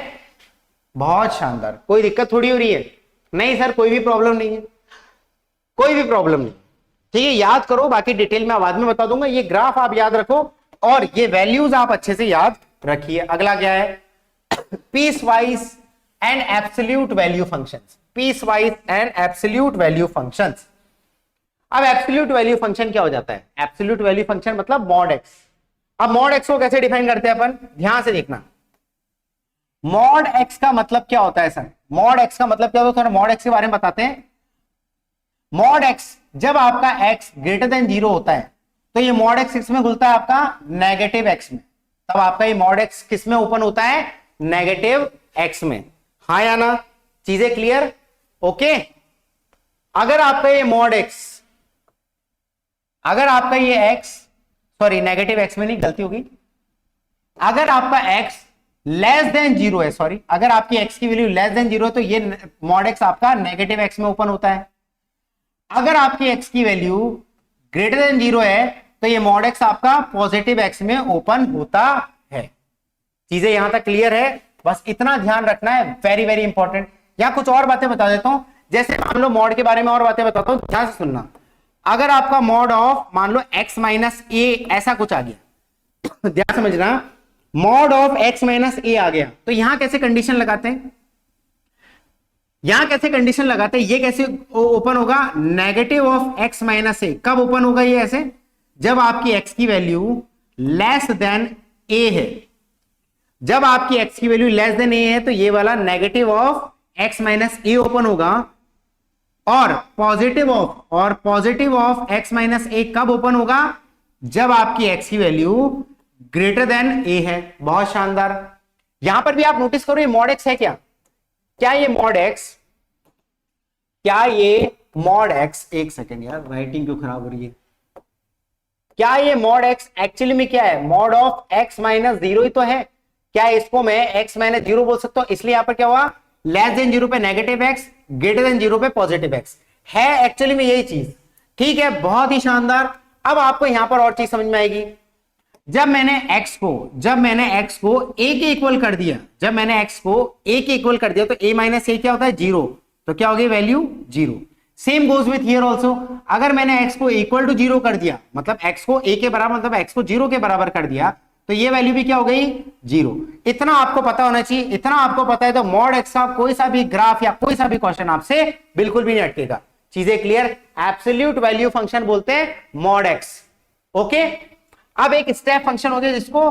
बहुत शानदार, कोई दिक्कत थोड़ी हो रही है? नहीं सर, कोई भी प्रॉब्लम नहीं है, कोई भी प्रॉब्लम नहीं। ठीक है, याद करो, बाकी डिटेल में बाद में बता दूंगा। ये ग्राफ आप याद रखो और ये वैल्यूज आप अच्छे से याद रखिए। अगला क्या है? Piecewise and absolute value functions. Piecewise and absolute value functions. अब एब्सोल्यूट वैल्यू फंक्शन क्या हो जाता है? एब्सोल्यूट वैल्यू फंक्शन मतलब मॉड एक्स। अब मॉड एक्स को कैसे डिफाइन करते हैं अपन? ध्यान से देखना। मॉड एक्स का मतलब क्या होता है सर? मॉड एक्स का मतलब क्या होता है? मॉड एक्स के बारे में बताते हैं। मॉड एक्स, जब आपका एक्स ग्रेटर देन 0 होता है तो ये मॉड एक्स किस में खुलता है? आपका नेगेटिव एक्स में। तब आपका ये मॉड एक्स किस में ओपन होता है? नेगेटिव एक्स में। हाँ या ना? चीजें क्लियर? ओके। अगर आपका ये मॉड एक्स, अगर आपका ये एक्स, सॉरी नेगेटिव एक्स में नहीं, गलती होगी। अगर आपका एक्स लेस देन 0 है, सॉरी, अगर आपकी एक्स की वैल्यू लेस देन 0 है तो ये मॉड एक्स आपका नेगेटिव एक्स में ओपन होता है। अगर आपकी एक्स की वैल्यू ग्रेटर देन 0 है तो ये मॉड एक्स आपका पॉजिटिव एक्स में ओपन होता है। चीजें यहां तक क्लियर है? बस इतना ध्यान रखना है, वेरी वेरी इंपॉर्टेंट। यहां कुछ और बातें बता देता हूं, जैसे मान लो मॉड के बारे में और बातें बताता हूं, ध्यान से सुनना। अगर आपका मॉड ऑफ मान लो x माइनस ए ऐसा कुछ आ गया, ध्यान समझना, मॉड ऑफ x माइनस ए आ गया, तो यहां कैसे कंडीशन लगाते हैं? यहां कैसे कंडीशन लगाते हैं? ये कैसे ओपन होगा? नेगेटिव ऑफ x माइनस ए। कब ओपन होगा ये? ऐसे, जब आपकी x की वैल्यू लेस देन a है। जब आपकी x की वैल्यू लेस देन a है तो ये वाला negative of x minus A open होगा। और पॉजिटिव ऑफ x माइनस ए कब ओपन होगा? जब आपकी x की वैल्यू ग्रेटर देन a है। बहुत शानदार। यहां पर भी आप नोटिस करो, ये मॉड x है क्या? क्या ये मॉड x, क्या ये मॉड x, एक सेकेंड यार, राइटिंग क्यों खराब हो रही है? क्या ये मॉड x एक्चुअली में क्या है? मॉड ऑफ x माइनस 0 ही तो है। क्या इसको मैं x माइनस 0 बोल सकता हूं? इसलिए यहां पर क्या हुआ? लेस देन 0 पे नेगेटिव x, ग्रेटर देन 0 पे पॉजिटिव x है एक्चुअली में यही चीज। ठीक है, बहुत ही शानदार। अब आपको यहां पर और चीज समझ में आएगी। जब मैंने x को a के इक्वल कर दिया, जब मैंने x को a के इक्वल कर दिया तो a माइनस ए क्या होता है? 0। तो क्या हो गई value? 0। Same goes with here also. अगर मैंने x को इक्वल टू 0 कर दिया, मतलब x को a के बराबर, मतलब x को 0 के बराबर कर दिया, तो ये वैल्यू भी क्या हो गई? 0। इतना आपको पता होना चाहिए। इतना आपको पता है तो मॉड एक्स का कोई सा भी ग्राफ या कोई सा भी क्वेश्चन आपसे बिल्कुल भी नहीं अटकेगा। चीजें क्लियर? एब्सोल्यूट वैल्यू फंक्शन बोलते हैं मॉड एक्स। ओके, अब एक स्टेप फंक्शन हो गया जिसको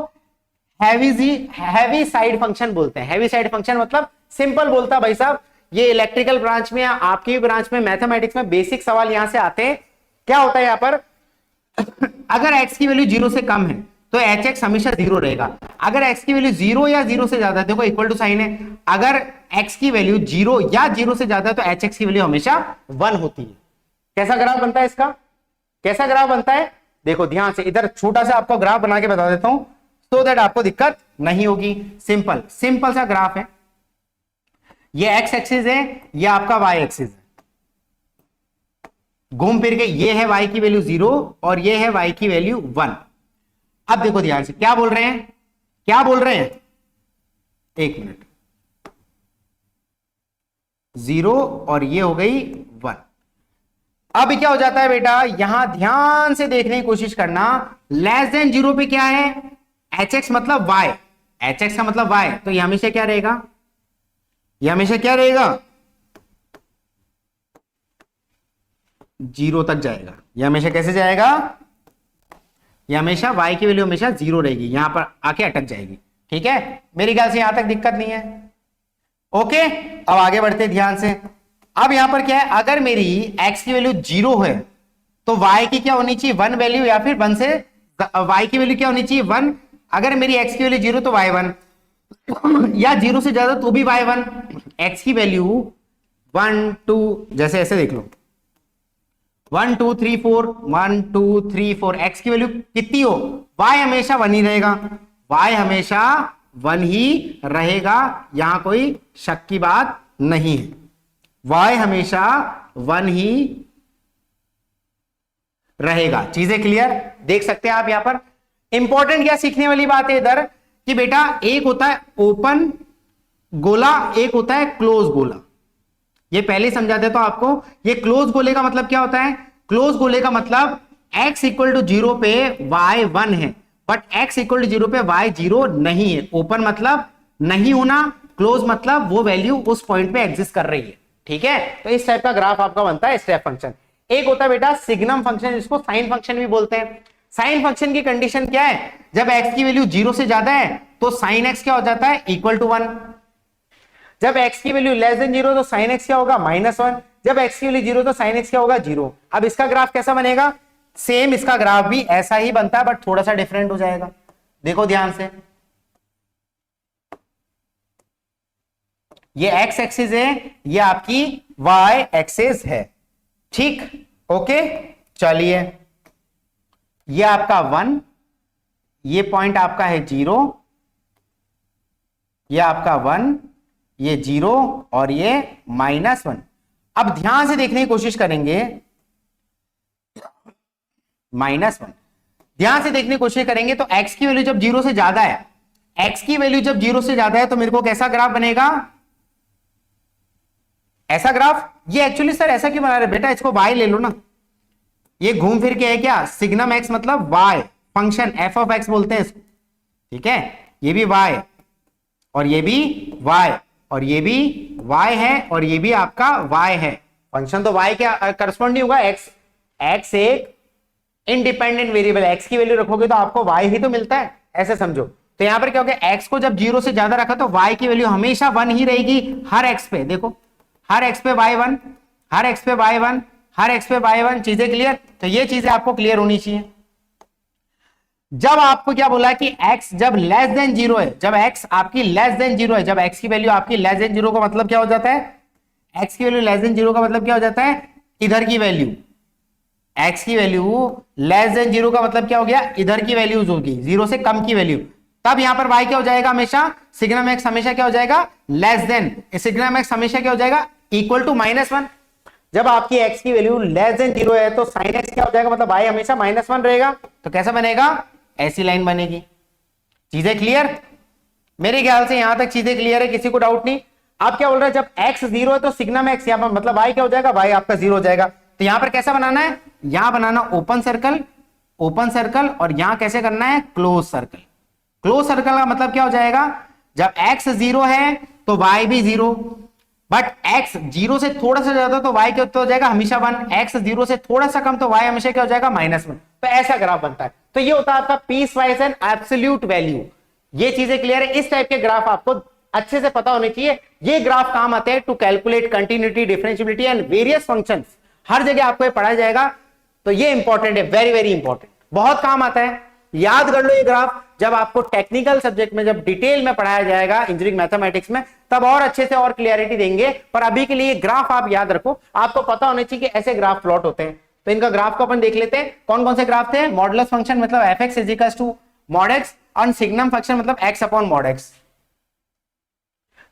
हैवी साइड फंक्शन बोलते हैं। हैवी साइड फंक्शन मतलब सिंपल बोलता भाई साहब, ये इलेक्ट्रिकल ब्रांच में या आपकी भी ब्रांच में मैथमेटिक्स में बेसिक सवाल यहां से आते हैं। क्या होता है यहां पर? अगर x की वैल्यू 0 से कम है तो एच एक्स हमेशा 0 रहेगा। अगर एक्स की वैल्यू 0 या 0 से ज्यादा है, देखो इक्वल टू साइन है, अगर एक्स की वैल्यू 0 या 0 से ज्यादा है तो एच एक्स की वैल्यू हमेशा 1 होती है। कैसा ग्राफ बनता है इसका, कैसा ग्राफ बनता है, देखो ध्यान से, इधर छोटा सा आपको ग्राफ बना के बता देता हूं सो दैट आपको दिक्कत नहीं होगी। सिंपल सिंपल सा ग्राफ है, ये एक्स एक्सिस है, ये आपका वाई एक्सिस है, घूम फिर के ये है y की वैल्यू 0 और ये है y की वैल्यू 1। अब देखो ध्यान से क्या बोल रहे हैं, क्या बोल रहे हैं, एक मिनट, 0 और ये हो गई 1। अब क्या हो जाता है बेटा, यहां ध्यान से देखने की कोशिश करना, लेस देन 0 पे क्या है, एच एक्स मतलब y, एच एक्स का मतलब y, तो ये हमेशा क्या रहेगा, ये हमेशा क्या रहेगा, 0 तक जाएगा। ये हमेशा कैसे जाएगा, ये हमेशा y की वैल्यू हमेशा 0 रहेगी, यहां पर आके अटक जाएगी। ठीक है, मेरी ख्याल से यहां तक दिक्कत नहीं है। ओके, अब आगे बढ़ते ध्यान से। अब यहां पर क्या है, अगर मेरी x की वैल्यू 0 है तो y की क्या होनी चाहिए 1 वैल्यू, या फिर 1 से y की वैल्यू क्या होनी चाहिए 1। अगर मेरी x की वैल्यू 0 तो y 1, या 0 से ज्यादा तो भी y 1। x की वैल्यू 1 2 जैसे ऐसे देख लो, 1 2 3 4 1 2 3 4, x की वैल्यू कितनी हो, y हमेशा 1 ही रहेगा, y हमेशा 1 ही रहेगा, यहां कोई शक की बात नहीं है, y हमेशा 1 ही रहेगा। चीजें क्लियर, देख सकते हैं आप यहां पर। इंपॉर्टेंट क्या सीखने वाली बात है इधर कि बेटा एक होता है ओपन गोला, एक होता है क्लोज गोला। ये पहले समझा देता हूं आपको, ये क्लोज गोले का मतलब क्या होता है, क्लोज गोले का मतलब x इक्वल टू 0 पे y 1 है, बट x इक्वल टू 0 पे y 0 नहीं है। ओपन मतलब नहीं होना, क्लोज मतलब वो वैल्यू उस पॉइंट पे एग्जिस्ट कर रही है। ठीक है, तो इस टाइप का ग्राफ आपका बनता है स्टेप फंक्शन। एक होता है बेटा सिग्नम फंक्शन, जिसको साइन फंक्शन भी बोलते हैं। साइन फंक्शन की कंडीशन क्या है, जब x की वैल्यू 0 से ज्यादा है तो साइन x क्या हो जाता है इक्वल टू 1, जब x की वैल्यू लेस देन 0 तो साइन x क्या होगा -1, जब x की वैल्यू 0 तो साइन x क्या होगा 0। अब इसका ग्राफ कैसा बनेगा, सेम इसका ग्राफ भी ऐसा ही बनता है बट थोड़ा सा डिफरेंट हो जाएगा। देखो ध्यान से, ये x एक्सिस है, ये आपकी y एक्सिस है। ठीक, ओके, चलिए, ये आपका 1, ये पॉइंट आपका है 0, ये आपका 1, ये 0 और ये -1। अब ध्यान से देखने की कोशिश करेंगे, -1 ध्यान से देखने की कोशिश करेंगे तो x की वैल्यू जब 0 से ज्यादा है, x की वैल्यू जब 0 से ज्यादा है तो मेरे को कैसा ग्राफ बनेगा, ऐसा ग्राफ। ये एक्चुअली सर ऐसा क्यों बना रहे बेटा, इसको y ले लो ना, ये घूम फिर के है क्या, सिग्नम x मतलब y, function f of x बोलते हैं इसको। ठीक है, ये भी y और ये भी y और ये भी y है और ये भी आपका y है, फंक्शन तो y के करस्पॉन्ड नहीं होगा। x एक इंडिपेंडेंट वेरिएबल, x की वैल्यू रखोगे तो आपको y ही तो मिलता है, ऐसे समझो। तो यहां पर क्या हो गया, x को जब 0 से ज्यादा रखा तो y की वैल्यू हमेशा 1 ही रहेगी हर x पे। देखो हर x पे y1, हर x पे y1, हर x पे y1। चीजें क्लियर, तो ये चीजें आपको क्लियर होनी चाहिए। जब आपको क्या बोला कि x जब लेस देन 0 है, जब x आपकी लेस देन 0 है, जब x की वैल्यू आपकी लेस देन 0 का मतलब क्या हो जाता है, x की वैल्यू लेस देन 0 का मतलब क्या हो जाता है, इधर की वैल्यू, x की वैल्यू लेस देन 0 का मतलब क्या हो गया, इधर की वैल्यूज होगी, 0 से कम की वैल्यू। तब यहां पर y क्या हो जाएगा, हमेशा सिग्नम x हमेशा क्या हो जाएगा, लेस देन, सिग्नम x हमेशा क्या हो जाएगा, इक्वल टू -1। जब आपकी x की वैल्यू लेस देन 0 है तो sin x क्या हो जाएगा, मतलब y हमेशा -1 रहेगा। तो कैसा बनेगा, ऐसी लाइन बनेगी। चीजें क्लियर, मेरे ख्याल से यहां तक चीजें क्लियर है, किसी को डाउट नहीं। आप क्या बोल रहे हैं, जब x 0 है तो सिग्नम x यहां पर मतलब y क्या हो जाएगा, y आपका 0 हो जाएगा। तो यहां पर कैसा बनाना है, यहां बनाना ओपन सर्कल, ओपन सर्कल, और यहां कैसे करना है, क्लोज सर्कल। क्लोज सर्कल का मतलब क्या हो जाएगा, जब x 0 है तो y भी 0, बट x 0 से थोड़ा सा ज्यादा तो y क्या हो जाएगा, हमेशा 1, x 0 से थोड़ा सा कम तो y हमेशा क्या हो जाएगा, -1। तो ऐसा ग्राफ बनता है। तो ये होता है आपका piecewise and absolute value. ये चीजें क्लियर है, इस टाइप के ग्राफ आपको अच्छे से पता होने चाहिए। ये ग्राफ काम आते हैं to calculate continuity, differentiability and various functions. हर जगह आपको ये पढ़ा जाएगा, तो ये इंपॉर्टेंट है, वेरी वेरी इंपॉर्टेंट, बहुत काम आता है। याद कर लो ये ग्राफ, जब आपको टेक्निकल सब्जेक्ट में जब डिटेल में पढ़ाया जाएगा इंजीनियरिंग मैथमेटिक्स में, तब और अच्छे से और क्लियरिटी देंगे। पर अभी के लिए ग्राफ आप याद रखो, आपको पता होना चाहिए कि ऐसे ग्राफ प्लॉट होते हैं। तो इनका ग्राफ को अपन देख लेते हैं, कौन कौन से ग्राफ थे। मॉडुलस फंक्शन मतलब f x is equal to mod x, और सिग्नम फंक्शन मतलब एक्स अपॉन मॉड एक्स।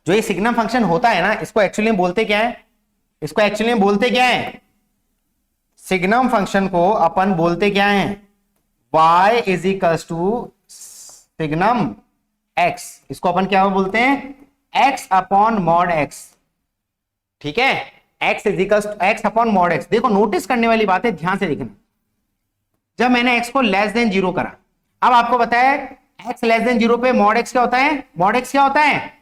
जो ये सिग्नम फंक्शन होता है ना, इसको एक्चुअली बोलते क्या है, इसको एक्चुअली बोलते क्या है, सिग्नम फंक्शन को अपन बोलते क्या है, y is equals to signum x। इसको अपन क्या बोलते हैं, x अपॉन मॉड x। ठीक है, x is equals to x upon mod x। देखो नोटिस करने वाली बात है, ध्यान से देखना। जब मैंने x को लेस देन 0 करा, अब आपको बताया x लेस देन 0 पे मॉड x क्या होता है, मॉड x क्या होता है,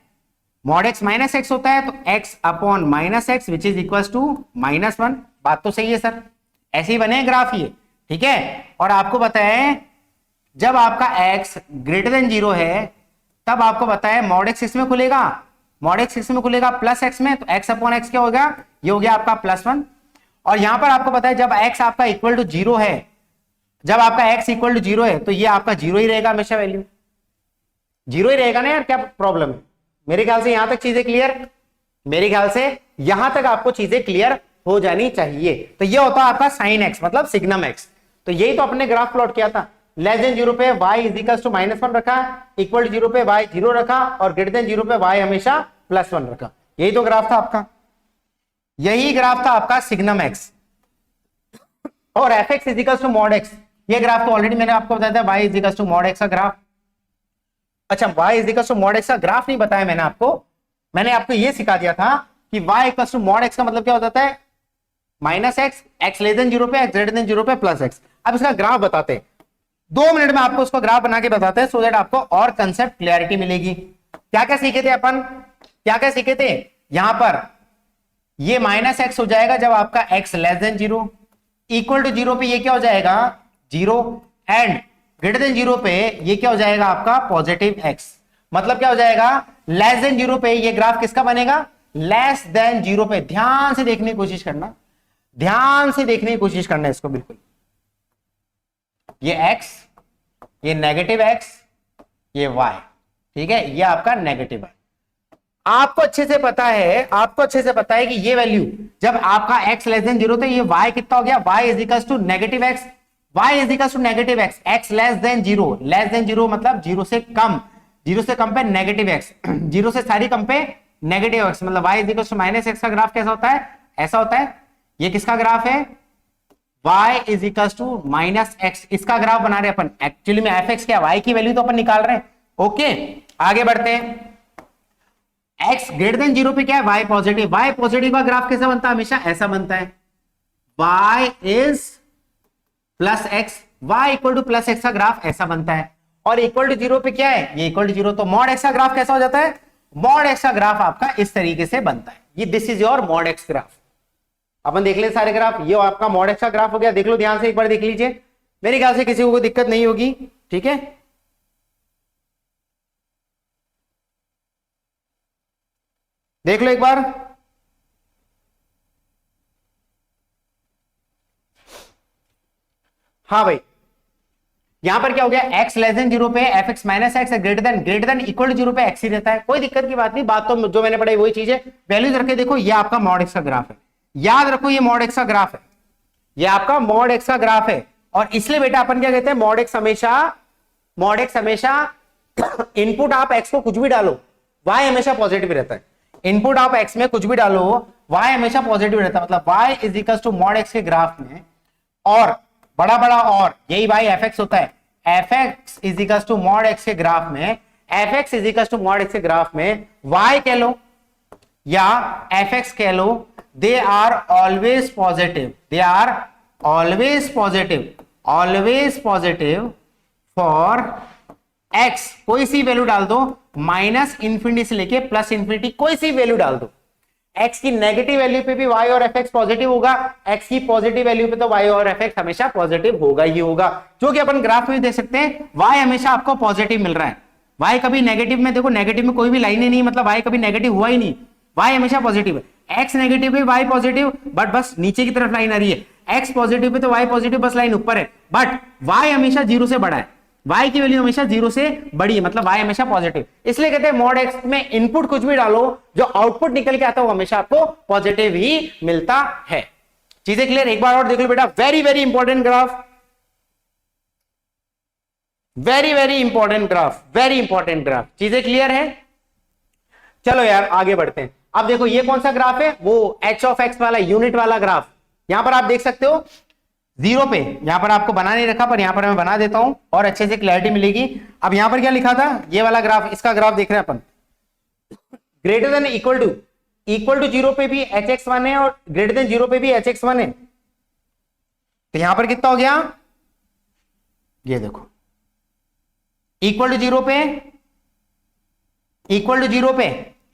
मॉड x माइनस x होता है। तो x upon minus x which is equals to -1। बात तो सही है सर, ऐसे ही बने ग्राफ ये। ठीक है, और आपको बताया जब आपका x ग्रेटर देन 0 है, तब आपको बताया मॉड x इसमें खुलेगा, मॉड x इसमें खुलेगा प्लस x में, तो x अपॉन x क्या होगा, ये हो गया आपका +1। और यहां पर आपको बताया जब x आपका इक्वल टू 0 है, जब आपका x इक्वल टू 0 है, तो ये आपका 0 ही रहेगा, हमेशा वैल्यू 0 ही रहेगा ना यार, क्या प्रॉब्लम है। मेरे ख्याल से यहां तक चीजें क्लियर, मेरे ख्याल से यहां तक आपको चीजें क्लियर हो जानी चाहिए। तो ये होता है आपका साइन x मतलब सिग्नम x। तो यही तो अपने ग्राफ प्लॉट किया था, लेस देन 0 पे y इज इक्वल टू -1 रखा, इक्वल टू 0 पे y 0 रखा, और ग्रेटर देन 0 पे y हमेशा +1 रखा। यही तो ग्राफ था आपका, यही ग्राफ था आपका सिग्नम x। और f x is equal to mod x, ये ग्राफ तो ऑलरेडी मैंने आपको बताया था, y is equal to mod x का ग्राफ। अच्छा, y is equal to mod x का ग्राफ नहीं बताया मैंने आपको ये सिखा दिया था कि y equal to mod x का मतलब क्या हो जाता है, -x, x लेस देन 0 पे, x ग्रेटर देन 0 पे +x। अब इसका ग्राफ बताते हैं, 2 मिनट में आपको उसको ग्राफ बना के बताते हैं, सो दैट आपको और कंसेप्ट क्लैरिटी मिलेगी। क्या क्या सीखे थे अपन, क्या क्या सीखे थे, यहां पर ये -x हो जाएगा जब आपका x less than 0, equal to 0 पे ये क्या हो जाएगा 0, एंड ग्रेटर देन 0 पे ये क्या हो जाएगा आपका पॉजिटिव x। मतलब क्या हो जाएगा, लेस देन 0 पे ये ग्राफ किसका बनेगा, लेस देन 0 पे। ध्यान से देखने की कोशिश करना, ध्यान से देखने की कोशिश करना इसको बिल्कुल। ये x, ये नेगेटिव x, ये y। ठीक है, ये आपका नेगेटिव है। आपको अच्छे से पता है, आपको अच्छे से पता है कि ये वैल्यू जब आपका x लेस देन 0 तो ये y कितना हो गया, y is equal to negative x, y is equal to negative x, x less than 0, less than 0 मतलब 0 से कम, 0 से कम पे नेगेटिव x, 0 से सारी कम पे नेगेटिव x, मतलब y is equal to -x का ग्राफ कैसा होता है, ऐसा होता है। ये किसका ग्राफ है, y is equal to -x, इसका ग्राफ बना रहे अपन। एक्चुअली में f(x) क्या, y की वैल्यू तो अपन निकाल रहे हैं। ओके, आगे बढ़ते हैं। x ग्रेटर देन 0 पे क्या है, y पॉजिटिव, y पॉजिटिव का ग्राफ कैसा बनता है, हमेशा ऐसा बनता है, y is +x, y equal to +x का ग्राफ ऐसा बनता है। और इक्वल टू 0 पे क्या है, ये इक्वल टू 0, तो मॉड x का ग्राफ कैसा हो जाता है, मॉड x का ग्राफ आपका इस तरीके से बनता है। ये this is your mod x graph. अपन देख ले सारे ग्राफ, ये आपका मॉड x का ग्राफ हो गया। देख लो ध्यान से, एक बार देख लीजिए, मेरे ख्याल से किसी को कोई दिक्कत नहीं होगी। ठीक है, देख लो एक बार। हाँ भाई, यहां पर क्या हो गया, x लेस देन 0 पे f x minus x, greater than equal to 0 पे x ही रहता है, कोई दिक्कत की बात नहीं। बात तो जो मैंने पढ़ाई वही चीज है, वैल्यूज रखे। देखो ये आपका मॉड x का ग्राफ है, याद रखो ये मॉड x का ग्राफ है, ये आपका मॉड x का ग्राफ है। और इसलिए बेटा अपन क्या कहते हैं, मॉड x हमेशा इनपुट आप x को कुछ भी डालो, y हमेशा पॉजिटिव रहता है। इनपुट आप x में कुछ भी डालो, y हमेशा पॉजिटिव रहता है। मतलब y is equal to mod x के ग्राफ में, और बड़ा और यही भाई एफ एक्स होता है, F x is equal to mod x के ग्राफ में, F x is equal to mod x के ग्राफ में y कह लो या एफ एक्स कह लो, they are always positive, they are always positive for x। कोई सी वैल्यू डाल दो, -∞ से लेके +∞, कोई सी वैल्यू डाल दो। x की नेगेटिव वैल्यू पे भी y और एफ एक्स पॉजिटिव होगा, x की पॉजिटिव वैल्यू पे तो y और एफ एक्स हमेशा पॉजिटिव होगा ही होगा, जो कि अपन ग्राफ में देख सकते हैं। y हमेशा आपको पॉजिटिव मिल रहा है, y कभी नेगेटिव में, देखो नेगेटिव में कोई भी लाइन ही नहीं, मतलब y कभी नेगेटिव हुआ ही नहीं, y हमेशा पॉजिटिव है। x नेगेटिव है, y पॉजिटिव, बट बस नीचे की तरफ लाइन आ रही है। x पॉजिटिव पे तो y पॉजिटिव, बस लाइन ऊपर है, बट y हमेशा 0 से बड़ा है, y की वैल्यू हमेशा 0 से बड़ी है, मतलब y हमेशा पॉजिटिव, इसलिए कहते हैं मॉड x में इनपुट कुछ भी डालो, जो आउटपुट निकल के आता है वो हमेशा आपको पॉजिटिव ही मिलता है। चीजें क्लियर? एक बार और देख लो बेटा, very very important graph, very very important graph, very important graph. चीजें क्लियर है? चलो यार आगे बढ़ते हैं। अब देखो ये कौन सा ग्राफ है, वो h ऑफ x वाला यूनिट वाला ग्राफ। यहां पर आप देख सकते हो जीरो पे, यहां पर आपको बना नहीं रखा पर यहां पर मैं बना देता हूं और अच्छे से क्लैरिटी मिलेगी। अब यहां पर क्या लिखा था, ये वाला ग्राफ, इसका ग्राफ देख रहे हैं अपन, greater than equal to zero पे भी hx1 है और ग्रेटर देन जीरो पे भी hx1 है। तो यहां पर कितना हो गया, ये देखो इक्वल टू जीरो पे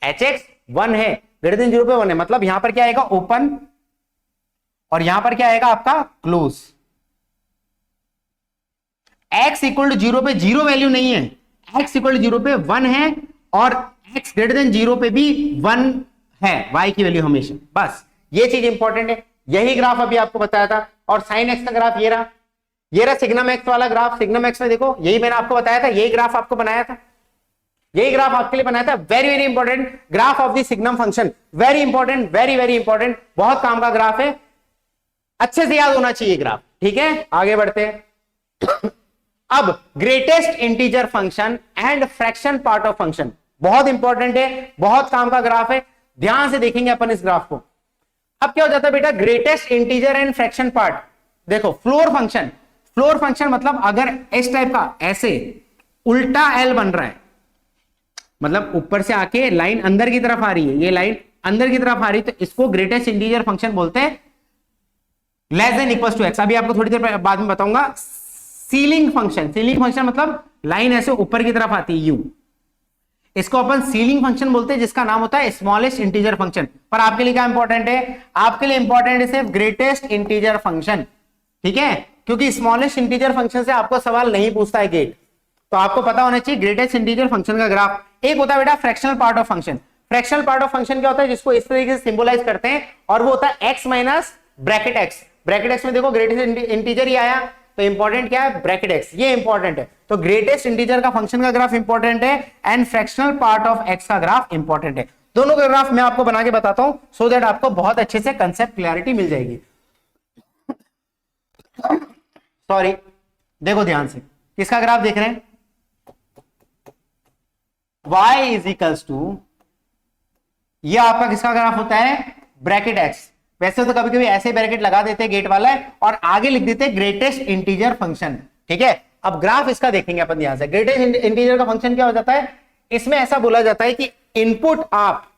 hx1 है, ग्रेटर देन जीरो पे 1 है, मतलब यहां पर क्या आएगा, ओपन, और यहां पर क्या आएगा आपका close. x equal to zero पे जीरो वैल्यू नहीं है, x इक्वल टू जीरो पे 1 है और x ग्रेटर देन जीरो पे भी 1 है, y की वैल्यू हमेशा। बस ये चीज इंपॉर्टेंट है, यही ग्राफ अभी आपको बताया था। और साइन x का ग्राफ ये रहा सिग्नम x वाला ग्राफ। सिग्नम x में देखो यही मैंने आपको बताया था, यही ग्राफ आपको बनाया था, यही ग्राफ आपके लिए बनाया था। Very very important graph of the signum function, very important, very very important, बहुत काम का ग्राफ है, अच्छे से याद होना चाहिए ग्राफ। ठीक है, आगे बढ़ते हैं। अब greatest integer function and fraction part of function, बहुत इंपॉर्टेंट है, बहुत काम का ग्राफ है, ध्यान से देखेंगे अपन इस ग्राफ को। अब क्या हो जाता है बेटा, greatest integer and fraction part. देखो फ्लोर फंक्शन मतलब अगर इस टाइप का ऐसे उल्टा एल बन रहा है, मतलब ऊपर से आके लाइन अंदर की तरफ आ रही है, ये लाइन अंदर की तरफ आ रही है, तो इसको ग्रेटेस्ट इंटीजर फंक्शन बोलते हैं, less than equals to x. अभी आपको थोड़ी देर बाद में बताऊंगा। सीलिंग फंक्शन मतलब लाइन ऐसे ऊपर की तरफ आती है यू, इसको अपन सीलिंग फंक्शन बोलते हैं, जिसका नाम होता है स्मॉलेस्ट इंटीजर फंक्शन। पर आपके लिए क्या इंपॉर्टेंट है, आपके लिए इंपॉर्टेंट है सिर्फ ग्रेटेस्ट इंटीजर फंक्शन। ठीक है, क्योंकि स्मॉलेस्ट इंटीजर फंक्शन से आपको सवाल नहीं पूछता है गेट, तो आपको पता होना चाहिए ग्रेटेस्ट इंटीजर फंक्शन का ग्राफ। एक होता है बेटा fractional part of function. Fractional part of function क्या होता है, जिसको इस तरीके से सिंबलाइज करते हैं, और वो होता है x minus bracket x। Bracket x में देखो ग्रेटेस्ट इंटीजर ही आया, तो इंपॉर्टेंट क्या है, ब्रैकेट x, ये इंपॉर्टेंट है। तो ग्रेटेस्ट इंटीजर का फंक्शन का ग्राफ इंपॉर्टेंट है and fractional part of x का ग्राफ इंपॉर्टेंट है। दोनों का ग्राफ मैं आपको बना के बताता हूं, सो दैट आपको बहुत अच्छे से कंसेप्ट क्लैरिटी मिल जाएगी। सॉरी, देखो ध्यान से, किसका ग्राफ देख रहे हैं, y इज इक्वल्स टू, ये आपका किसका ग्राफ होता है, ब्रैकेट x। वैसे तो कभी कभी ऐसे ब्रैकेट लगा देते हैं गेट वाला है और आगे लिख देते हैं ग्रेटेस्ट इंटीजर फंक्शन। ठीक है, अब ग्राफ इसका देखेंगे अपन ध्यान से। ग्रेटेस्ट इंटीजर का फंक्शन क्या हो जाता है, इसमें ऐसा बोला जाता है कि इनपुट आप,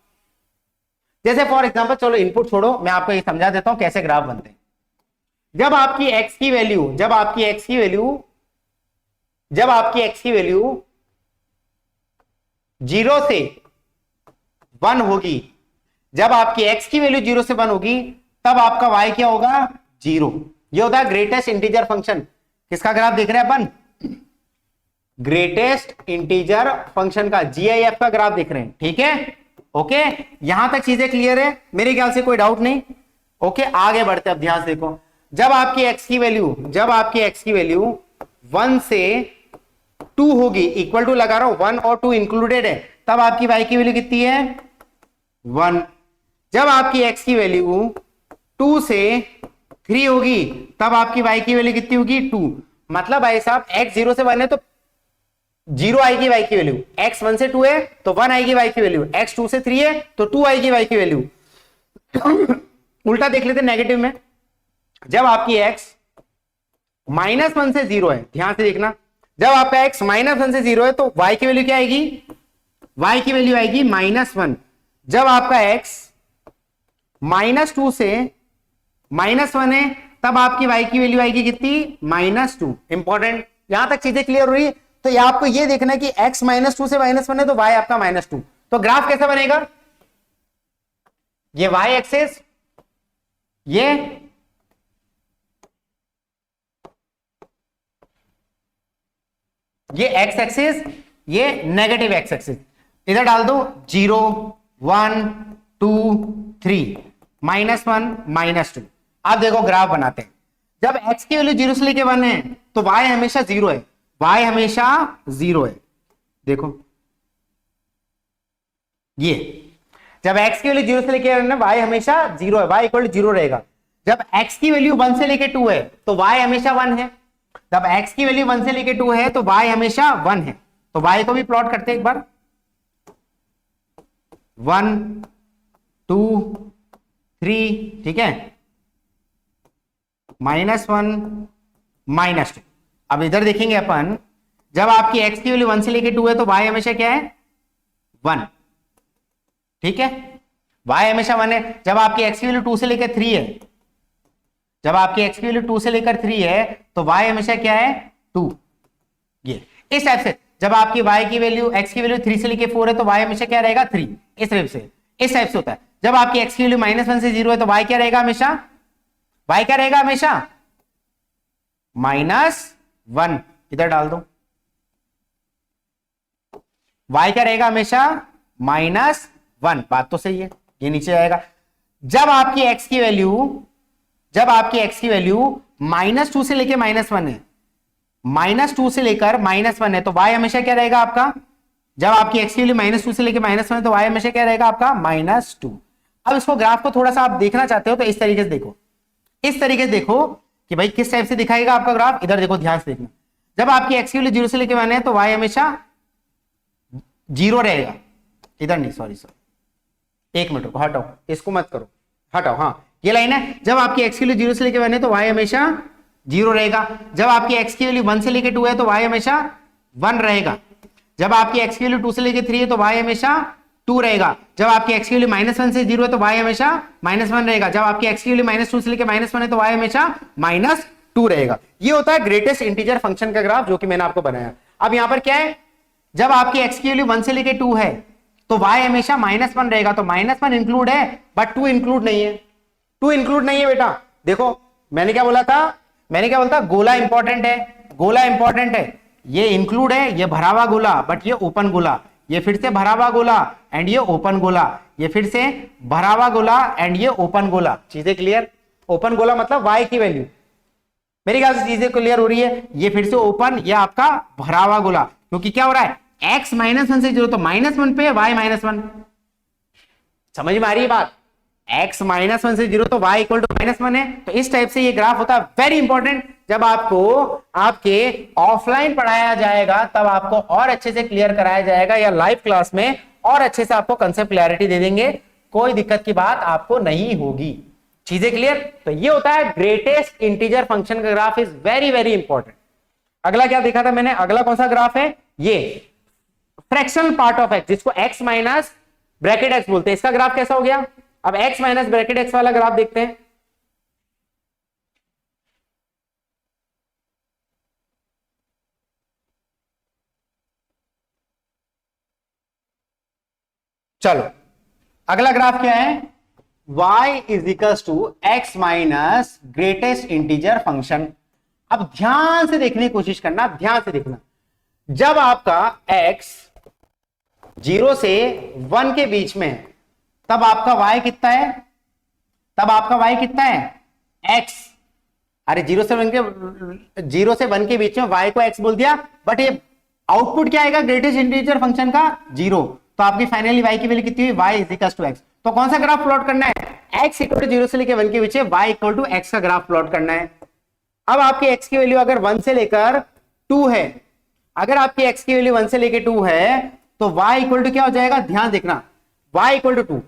जैसे फॉर एग्जांपल, चलो इनपुट छोड़ो, मैं आपको ये समझा देता हूं कैसे ग्राफ बनते हैं। जब आपकी x की वैल्यू 0 से 1 होगी, जब आपकी x की वैल्यू 0 से 1 होगी, तब आपका y क्या होगा, 0। ये होता है ग्रेटेस्ट इंटीजर फंक्शन। किसका ग्राफ देख रहे हैं अपन, ग्रेटेस्ट इंटीजर फंक्शन का, GIF का ग्राफ देख रहे हैं। ठीक है, ओके, यहां तक चीजें क्लियर है मेरे ख्याल से, कोई डाउट नहीं। ओके, आगे बढ़ते, अब ध्यान से देखो, जब आपकी x की वैल्यू 1 से 2 होगी, इक्वल टू लगा रहा हूं, 1 और 2 इंक्लूडेड है, तब आपकी y की वैल्यू कितनी है, 1। जब आपकी x की वैल्यू 2 से 3 होगी, तब आपकी y की वैल्यू कितनी होगी, 2। मतलब भाई साहब x 0 से 1 है तो 0 आएगी y की वैल्यू, x 1 से 2 है तो 1 आएगी y की वैल्यू, x 2 से 3 है तो 2 आएगी y की वैल्यू। उल्टा देख लेते नेगेटिव में, जब आपकी x -1 से 0 है, ध्यान से देखना, जब आपका x -1 से 0 है तो y की वैल्यू क्या आएगी, y की वैल्यू आएगी -1। जब आपका x -2 से -1 है, तब आपकी y की वैल्यू आएगी कितनी, -2। इंपॉर्टेंट, यहां तक चीजें क्लियर हो रही है। तो ये आपको ये देखना है कि x -2 से -1 है तो y आपका -2। तो ग्राफ कैसा बनेगा, ये y एक्सेस, ये x एक्सिस, ये नेगेटिव x एक्सिस, इधर डाल दो 0 1 2 3 -1 -2। अब देखो ग्राफ बनाते हैं, जब x की वैल्यू 0 से लेके 1 है तो y हमेशा 0 है, y हमेशा 0 है। देखो ये जब x की वैल्यू 0 से लेके y हमेशा 0 है, y इक्वल टू 0 रहेगा। जब x की वैल्यू 1 से लेके 2 है तो y हमेशा 1 है। जब x की वैल्यू 1 से लेके 2 है तो y हमेशा 1 है। तो y को भी प्लॉट करते हैं एक बार, 1 2 3, ठीक है, -1 -2। अब इधर देखेंगे अपन, जब आपकी x की वैल्यू 1 से लेके 2 है तो y हमेशा क्या है, 1, ठीक है, y हमेशा 1 है। जब आपकी x की वैल्यू 2 से लेकर 3 है, जब आपकी x की वैल्यू 2 से लेकर 3 है तो y हमेशा क्या है, 2। ये इस टाइप से जब आपकी y की वैल्यू x की वैल्यू 3 से लेकर 4 है तो y हमेशा क्या रहेगा, 3। इस टाइप से होता है। जब आपकी x की वैल्यू -1 से 0 है तो y क्या रहेगा हमेशा, y क्या रहेगा हमेशा, -1। इधर डाल दो, y क्या रहेगा हमेशा, -1। बात तो सही है, ये नीचे आएगा। जब आपकी x की वैल्यू -2 से लेकर -1 है, -2 से लेकर -1 है तो y हमेशा क्या रहेगा आपका, जब आपकी x की वैल्यू -2 से लेकर -1 है तो y हमेशा क्या रहेगा आपका, -2। अब इसको ग्राफ को थोड़ा सा आप देखना चाहते हो तो इस तरीके से देखो, इस तरीके से देखो कि भाई किस टाइप से दिखाएगा आपका ग्राफ। इधर देखो, ध्यान से देखना, जब आपकी x की वैल्यू 0 से लेकर 1 है तो y हमेशा 0 रहेगा। इधर नहीं, सॉरी, एक मिनट रुको, हटाओ, इसको मत करो, हटाओ, हाँ ये लाइन है। जब आपकी x की वैल्यू 0 से लेकर 1 है तो y हमेशा 0 रहेगा। जब आपकी x की वैल्यू 1 से लेकर 2 है तो y हमेशा 1 रहेगा। जब आपकी x की वैल्यू 2 से लेकर 3 है तो y हमेशा 2 रहेगा। जब आपकी x की वैल्यू -1 से 0 है तो y हमेशा -1 रहेगा। जब आपकी x की वैल्यू -2 से लेकर -1 है तो y हमेशा -2 रहेगा। ये होता है ग्रेटेस्ट इंटीजर फंक्शन का ग्राफ, जो कि मैंने आपको बनाया। अब यहां पर क्या है, जब आपकी x की वैल्यू 1 से लेकर 2 है तो y हमेशा -1 रहेगा। तो -1 इंक्लूड है बट 2 इंक्लूड नहीं है, 2 इंक्लूड नहीं है बेटा। देखो मैंने क्या बोला था, गोला इंपॉर्टेंट है, गोला इंपॉर्टेंट है। ये इंक्लूड है, ये भरा हुआ गोला, बट ये ओपन गोला, ये फिर से भरा हुआ गोला एंड ये ओपन गोला, ये फिर से भरा हुआ गोला एंड ये ओपन गोला। चीजें क्लियर? ओपन गोला मतलब y की वैल्यू, मेरी ख्याल से चीजें क्लियर हो रही है। ये फिर से ओपन, ये आपका भरा हुआ गोला, क्योंकि क्या हो रहा है, x -1 से 0 तो -1 पे y -1। समझ में आ रही है बात? x -1 से 0 तो y इक्वल टू -1 है। तो इस टाइप से ये ग्राफ होता है। वेरी इंपॉर्टेंट, जब आपको आपके ऑफलाइन पढ़ाया जाएगा तब आपको और अच्छे से क्लियर कराया जाएगा, या लाइव क्लास में और अच्छे से आपको कंसेप्ट क्लैरिटी दे देंगे, कोई दिक्कत की बात आपको नहीं होगी। चीजें क्लियर? तो ये होता है ग्रेटेस्ट इंटीजर फंक्शन का graph, is very very important. अगला क्या देखा था मैंने, अगला कौन सा ग्राफ है, ये फ्रैक्शनल पार्ट ऑफ x, जिसको x माइनस ब्रैकेट x बोलते हैं। इसका ग्राफ कैसा हो गया? अब x माइनस ब्रैकेट x वाला ग्राफ देखते हैं। चलो अगला ग्राफ क्या है, y is equals to x minus greatest integer function. अब ध्यान से देखने की कोशिश करना, ध्यान से देखना। जब आपका x 0 से 1 के बीच में है तब आपका y कितना है, तब आपका y कितना है, x। अरे 0 से 1 के बीच में y को x बोल दिया, बट ये आउटपुट क्या आएगा ग्रेटेस्ट इंटीजर फंक्शन का, 0। तो आपकी फाइनली y की वैल्यू कितनी हुई, y is equal to x। तो कौन सा ग्राफ प्लॉट करना है, x इक्वल टू 0 से लेकर 1 के बीच में y इक्वल टू x का ग्राफ प्लॉट करना है। अब आपकी x की वैल्यू अगर 1 से लेकर 2 है, अगर आपकी x की वैल्यू 1 से लेकर 2 है तो y इक्वल टू क्या हो जाएगा, ध्यान देखना, y इक्वल टू 2,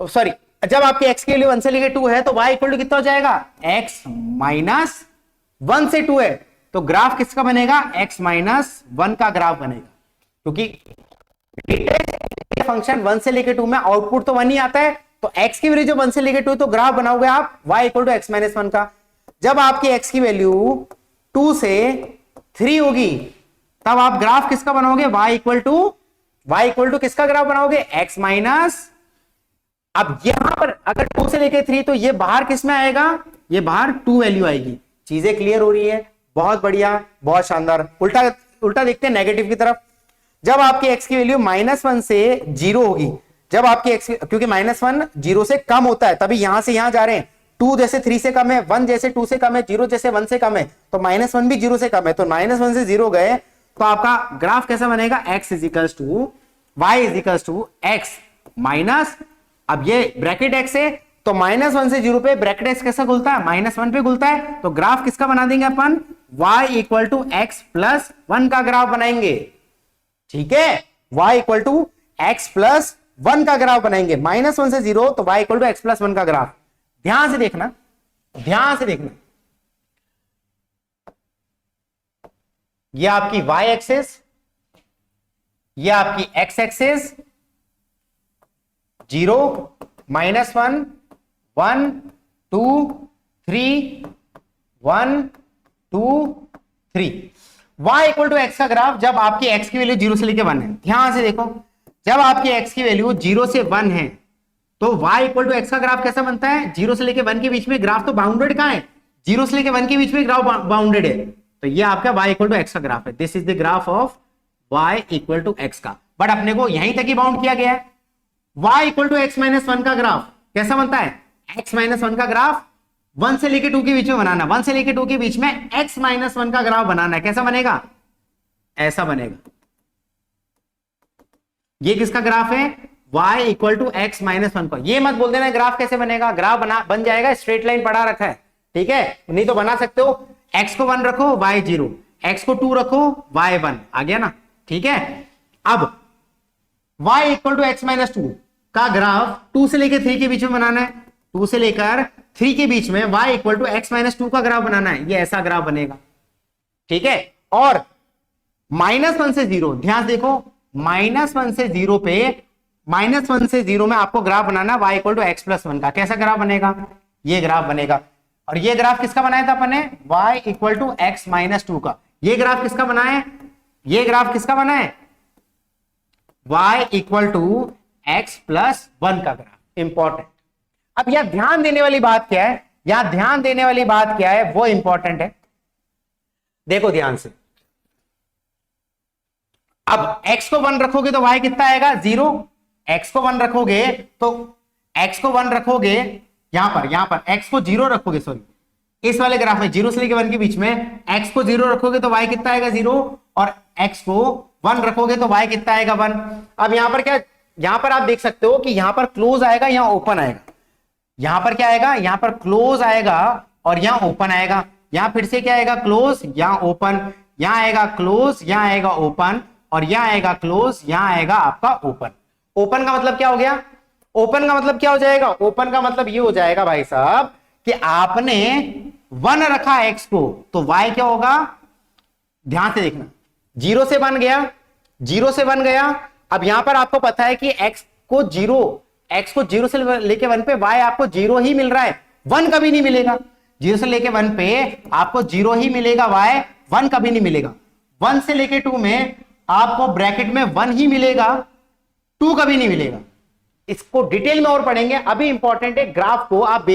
सॉरी, जब आपकी x की वैल्यू 1 से लेकर 2 है तो y इक्वल टू कितना हो जाएगा, x माइनस 1 से 2 है तो ग्राफ किसका बनेगा, x माइनस 1 का ग्राफ बनेगा। क्योंकि फंक्शन 1 से लेकर 2 में आउटपुट तो 1 ही आता है, तो x की वैल्यू जो 1 से लेकर 2 तो ग्राफ बनाओगे आप y equal to x minus 1 का। जब आपकी x की वैल्यू 2 से 3 होगी तब आप ग्राफ किसका बनाओगे, y इक्वल टू किसका ग्राफ बनाओगे, x माइनस। अब यहां पर अगर 2 से लेकर 3 तो ये बाहर किस में आएगा, ये बाहर 2 वैल्यू आएगी। चीजें क्लियर हो रही है? बहुत बढ़िया, बहुत शानदार। उल्टा देखते हैं नेगेटिव की तरफ। जब आपके x की वैल्यू -1 से 0 होगी, जब आपकी x, क्योंकि -1 0 से कम होता है तभी यहां से यहां जा रहे हैं, 2 जैसे 3 से कम है, 1 जैसे 2 से कम है, 0 जैसे 1 से कम है, तो -1 भी 0 से कम है, तो -1 से 0 गए तो आपका ग्राफ कैसा बनेगा, x is equals to y is equals to x minus, अब ये ब्रैकेट x है तो -1 से 0 पे ब्रैकेट x कैसा खुलता है, -1 पे खुलता है, तो ग्राफ किसका बना देंगे अपन, y equal to x plus 1 का ग्राफ बनाएंगे। ठीक है, y equal to x plus 1 का ग्राफ बनाएंगे, -1 से 0 तो y equal to x plus 1 का ग्राफ। ध्यान से देखना, ध्यान से देखना, ये आपकी y एक्सिस, ये आपकी x axis, 0 -1 1 2 3 1 2 3, y equal to x का ग्राफ जब आपकी x की वैल्यू 0 से लेके 1 है। ध्यान से देखो, जब आपकी x की वैल्यू 0 से 1 है तो y इक्वल टू x का ग्राफ कैसा बनता है, 0 से लेके 1 के बीच में ग्राफ तो बाउंडेड कहां है, 0 से लेके 1 के बीच में ग्राफ बाउंडेड है, तो ये आपका y इक्वल टू x का ग्राफ है। This is the graph of y equal to x का, बट अपने को यहीं तक ही बाउंड किया गया है। y equal to x minus 1 का ग्राफ कैसा बनता है, x माइनस 1 का ग्राफ 1 से लेके 2 के बीच में बनाना, 1 से लेके 2 के बीच में x माइनस 1 का ग्राफ बनाना है, कैसा बनेगा, ऐसा बनेगा। ये किसका ग्राफ है, y equal to x minus 1 का। ये मत बोल देना ग्राफ कैसे बनेगा, ग्राफ बन जाएगा, स्ट्रेट लाइन पढ़ा रखा है, ठीक है, नहीं तो बना सकते हो, x को 1 रखो y 0, x को 2 रखो y 1, आ गया ना, ठीक है। अब y equal to x minus 2 का ग्राफ 2 से लेकर 3 के बीच में बनाना है, 2 से लेकर 3 के बीच में y equal to x minus 2 का ग्राफ बनाना है, ये ऐसा ग्राफ बनेगा, ठीक है। और -1 से 0, ध्यान देखो, -1 से 0 पे, -1 से 0 में आपको ग्राफ बनाना y equal to x plus 1 का, कैसा ग्राफ बनेगा, ये ग्राफ बनेगा। और ये ग्राफ किसका बनाया था अपन ने, y equal to x minus 2 का। ये ग्राफ किसका बना है, ये ग्राफ किसका बना है, y equal to x plus 1 का ग्राफ। इंपॉर्टेंट, अब यह ध्यान देने वाली बात क्या है, यहां ध्यान देने वाली बात क्या है, वो इंपॉर्टेंट है, देखो ध्यान से। अब x को 1 रखोगे तो y कितना आएगा, 0, x को 1 रखोगे तो x को 1 रखोगे, यहां पर x को 0 रखोगे, सॉरी इस वाले ग्राफ में 0 से लेकर 1 के बीच में x को 0 रखोगे तो y कितना आएगा, 0, और x को 1 रखोगे तो y कितना आएगा, 1। अब यहां पर क्या, यहां पर आप देख सकते हो कि यहां पर क्लोज आएगा, यहां ओपन आएगा, यहां पर क्या आएगा, यहां पर क्लोज आएगा और यहां ओपन आएगा, यहां फिर से क्या आएगा, क्लोज, यहां ओपन, यहां आएगा क्लोज, यहां आएगा ओपन, और यहां आएगा क्लोज, यहां आएगा आपका ओपन। ओपन का मतलब क्या हो गया, ओपन का मतलब क्या हो जाएगा, ओपन का मतलब ये हो जाएगा भाई साहब कि आपने 1 रखा x को तो y क्या होगा, ध्यान से देखना, 0 से 1 गया, 0 से 1 गया। अब यहां पर आपको पता है कि x को 0 से लेके 1 पे y आपको 0 ही मिल रहा है, 1 कभी नहीं मिलेगा, 0 से लेके 1 पे आपको 0 ही मिलेगा, y 1 कभी नहीं मिलेगा। 1 से लेके 2 में आपको ब्रैकेट में 1 ही मिलेगा, 2 कभी नहीं मिलेगा। इसको डिटेल में और पढ़ेंगे, अभी इंपॉर्टेंट है ग्राफ को आप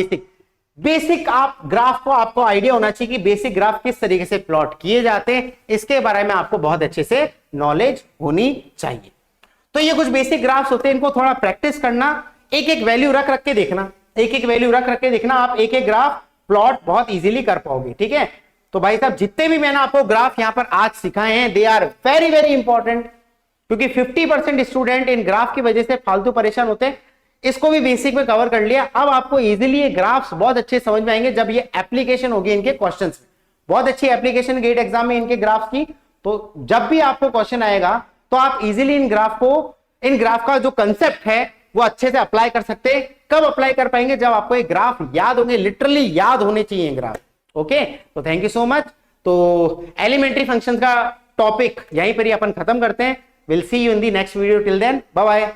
बेसिक आप ग्राफ को आपको आइडिया होना चाहिए कि बेसिक ग्राफ किस तरीके से प्लॉट किए जाते हैं, इसके बारे में आपको बहुत अच्छे से नॉलेज होनी चाहिए। तो ये कुछ बेसिक ग्राफ्स होते हैं, इनको थोड़ा प्रैक्टिस करना, एक एक वैल्यू रख रख के देखना, एक एक वैल्यू रख रख के देखना, आप एक एक ग्राफ प्लॉट बहुत इजीली कर पाओगे, ठीक है। तो भाई साहब जितने भी मैंने आपको ग्राफ यहां पर आज सिखाए हैं, they are very very important, क्योंकि 50% स्टूडेंट इन ग्राफ की वजह से फालतू परेशान होते हैं। इसको भी बेसिक में कवर कर लिया, अब आपको इजीली ये ग्राफ्स बहुत अच्छे समझ में आएंगे जब ये एप्लीकेशन होगी इनके क्वेश्चंस में। बहुत अच्छी एप्लीकेशन गेट एग्जाम में इनके ग्राफ की, तो जब भी आपको क्वेश्चन आएगा तो आप इजीली इन ग्राफ का जो कंसेप्ट है वो अच्छे से अप्लाई कर सकते हैं। कब अप्लाई कर पाएंगे, जब आपको ये ग्राफ याद होंगे, लिटरली याद होने चाहिए ग्राफ। ओके, तो थैंक यू सो मच। तो एलिमेंट्री फंक्शंस का टॉपिक यहीं पर ही अपन खत्म करते हैं। Will see you in the next video, till then bye bye.